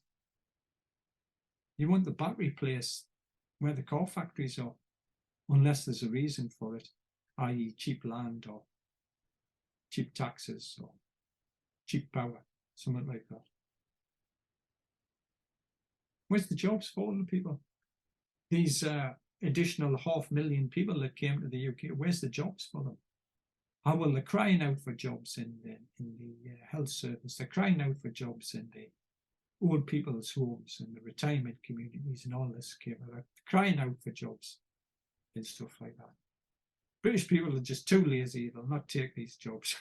You want the battery place where the car factories are, unless there's a reason for it, i.e. cheap land or cheap taxes or cheap power, something like that. Where's the jobs for all the people? These additional 500,000 people that came to the UK, where's the jobs for them? Oh, well, they're crying out for jobs in the health service. They're crying out for jobs in the old people's homes and the retirement communities and all this. They're crying out for jobs and stuff like that. British people are just too lazy. They'll not take these jobs.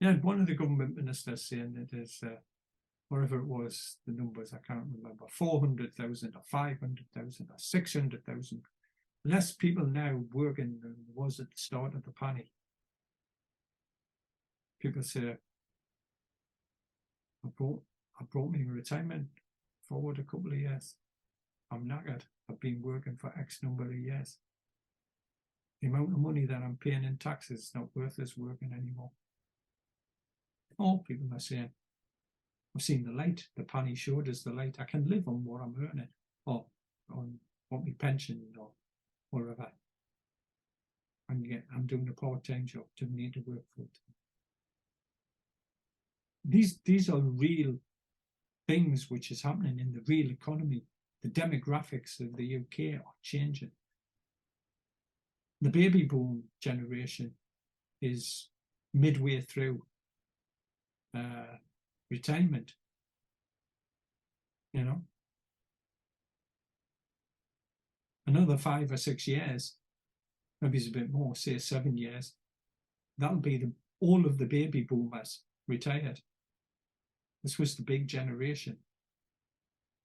Yeah, one of the government ministers saying that there's, whatever it was, the numbers, I can't remember, 400,000 or 500,000 or 600,000 less people now working than there was at the start of the panic. People say, I brought my retirement forward a couple of years. I'm knackered. I've been working for X number of years. The amount of money that I'm paying in taxes is not worth this working anymore. All people are saying, I've seen the light. The penny showed us the light. I can live on what I'm earning, or on what my pension or whatever. I'm doing a part-time job. Don't need to work full-time. These are real things which is happening in the real economy. The demographics of the UK are changing. The baby boom generation is midway through retirement. Another 5 or 6 years, maybe it's a bit more, say 7 years, that'll be all of the baby boomers retired. This was the big generation,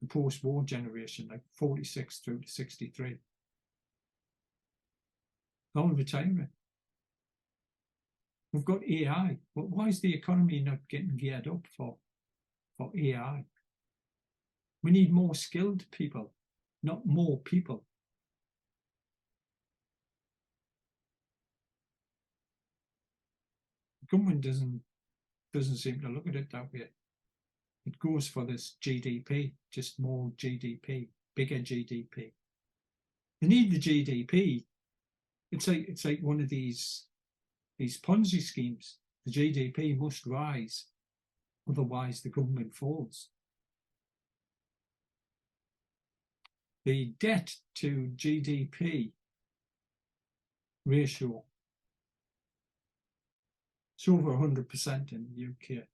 the post-war generation, like 46 through to 63. All retiring. We've got AI. But why is the economy not getting geared up for AI? We need more skilled people, not more people. The government doesn't seem to look at it that way. It goes for this GDP, just more GDP, bigger GDP. They need the GDP. It's like one of these Ponzi schemes. The GDP must rise, otherwise the government falls. The debt to GDP ratio, it's over 100% in the UK.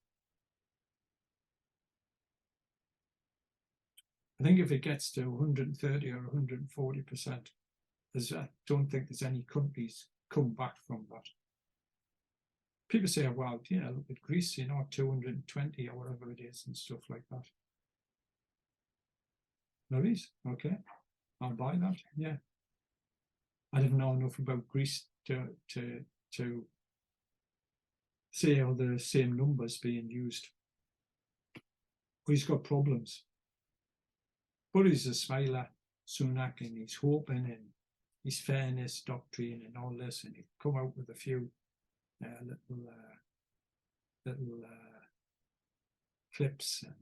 I think if it gets to 130 or 140%, I don't think there's any countries come back from that. People say, well, yeah, look at Greece, 220 or whatever it is and stuff like that. There is, okay, I'll buy that, yeah. I didn't know enough about Greece to say all the same numbers being used. But he's got problems. But he's a smiler, SUNAK, and he's hoping in his fairness doctrine and all this, and he'll come out with a few little clips and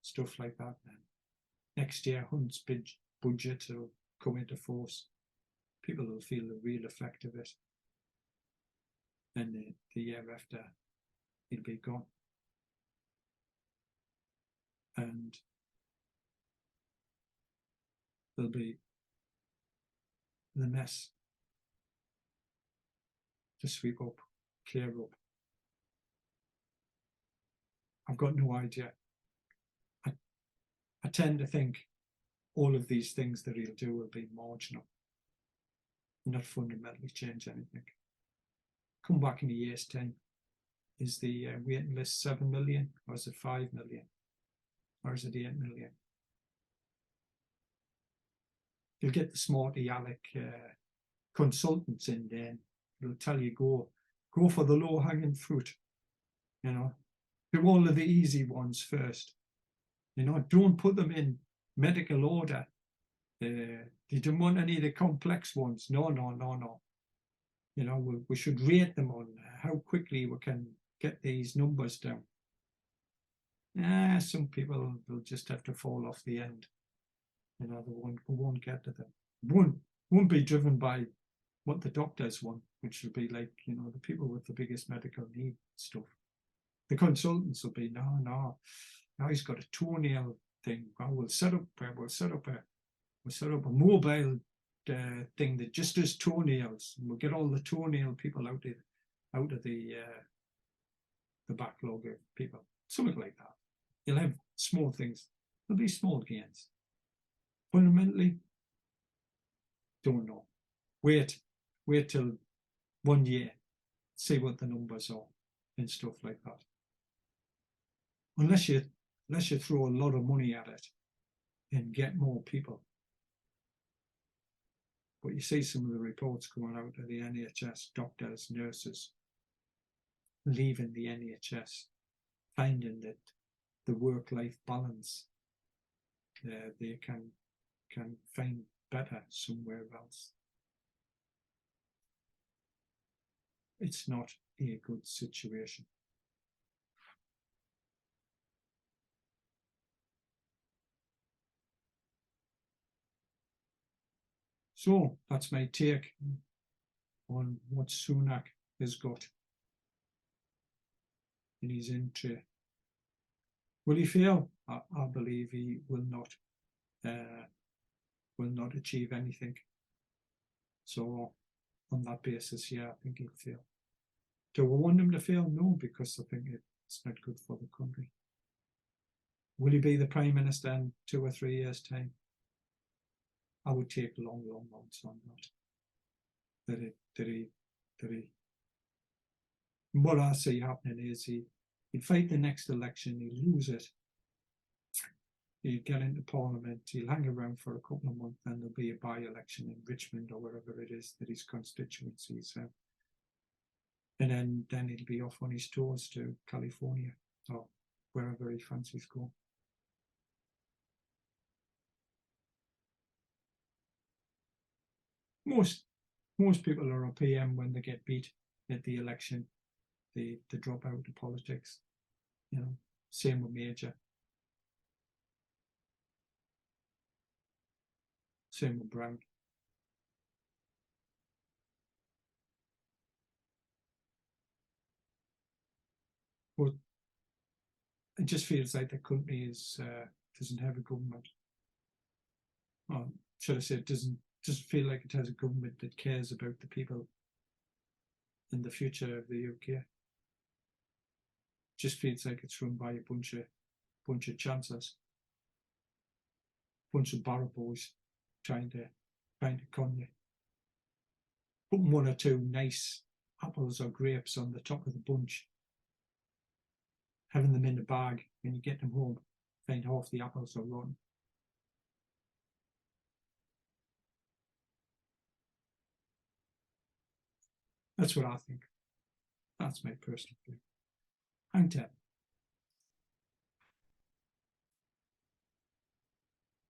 stuff like that. And next year, Hunt's budget will come into force. People will feel the real effect of it. And the year after, it'll be gone. And there'll be the mess to sweep up, clear up. I've got no idea. I tend to think all of these things that he'll do will be marginal, not fundamentally change anything. Come back in a year's time. Is the waiting list 7 million, or is it 5 million, or is it 8 million? You'll get the smarty aleck consultants in there. They'll tell you go for the low hanging fruit. You know, do all of the easy ones first. You know, don't put them in medical order. They don't want any of the complex ones. No. You know, we should rate them on how quickly we can get these numbers down. Some people will just have to fall off the end. You know, they won't get to them. Won't be driven by what the doctors want, which will be like, you know, the people with the biggest medical need stuff. The consultants will be, no, now he's got a toenail thing. Well, we'll set up a mobile thing that just does toenails, and we'll get all the toenail people out of the backlog of people. Something like that. You'll have small things. There'll be small gains. Fundamentally, don't know. Wait till 1 year, see what the numbers are and stuff like that. Unless you throw a lot of money at it and get more people. But you see some of the reports coming out of the NHS, doctors, nurses, leaving the NHS, finding that the work-life balance they can find better somewhere else. It's not a good situation. So that's my take on what SUNAK has got in his entry. Will he fail? I believe he will not achieve anything. So on that basis, yeah, I think he'll fail. Do we want him to fail? No, because I think it's not good for the country. Will he be the Prime Minister in 2 or 3 years' time? I would take long months on that. What I see happening is he'd fight the next election, he'd lose it, he'd get into Parliament, he'll hang around for a couple of months, then there'll be a by-election in Richmond or wherever it is that his constituencies have. And then he'll be off on his tours to California or wherever he fancies going. Most people are a PM when they get beat at the election. They drop out of politics. You know, same with Major. Same with Brown. But it just feels like the country doesn't have a government. Or should I say, it doesn't feel like it has a government that cares about the people and the future of the UK. Just feels like it's run by a bunch of chancellors, bunch of barrow boys trying to con you. Putting 1 or 2 nice apples or grapes on the top of the bunch, having them in the bag, when you get them home, find half the apples are rotten. That's what I think. That's my personal view. Thank you.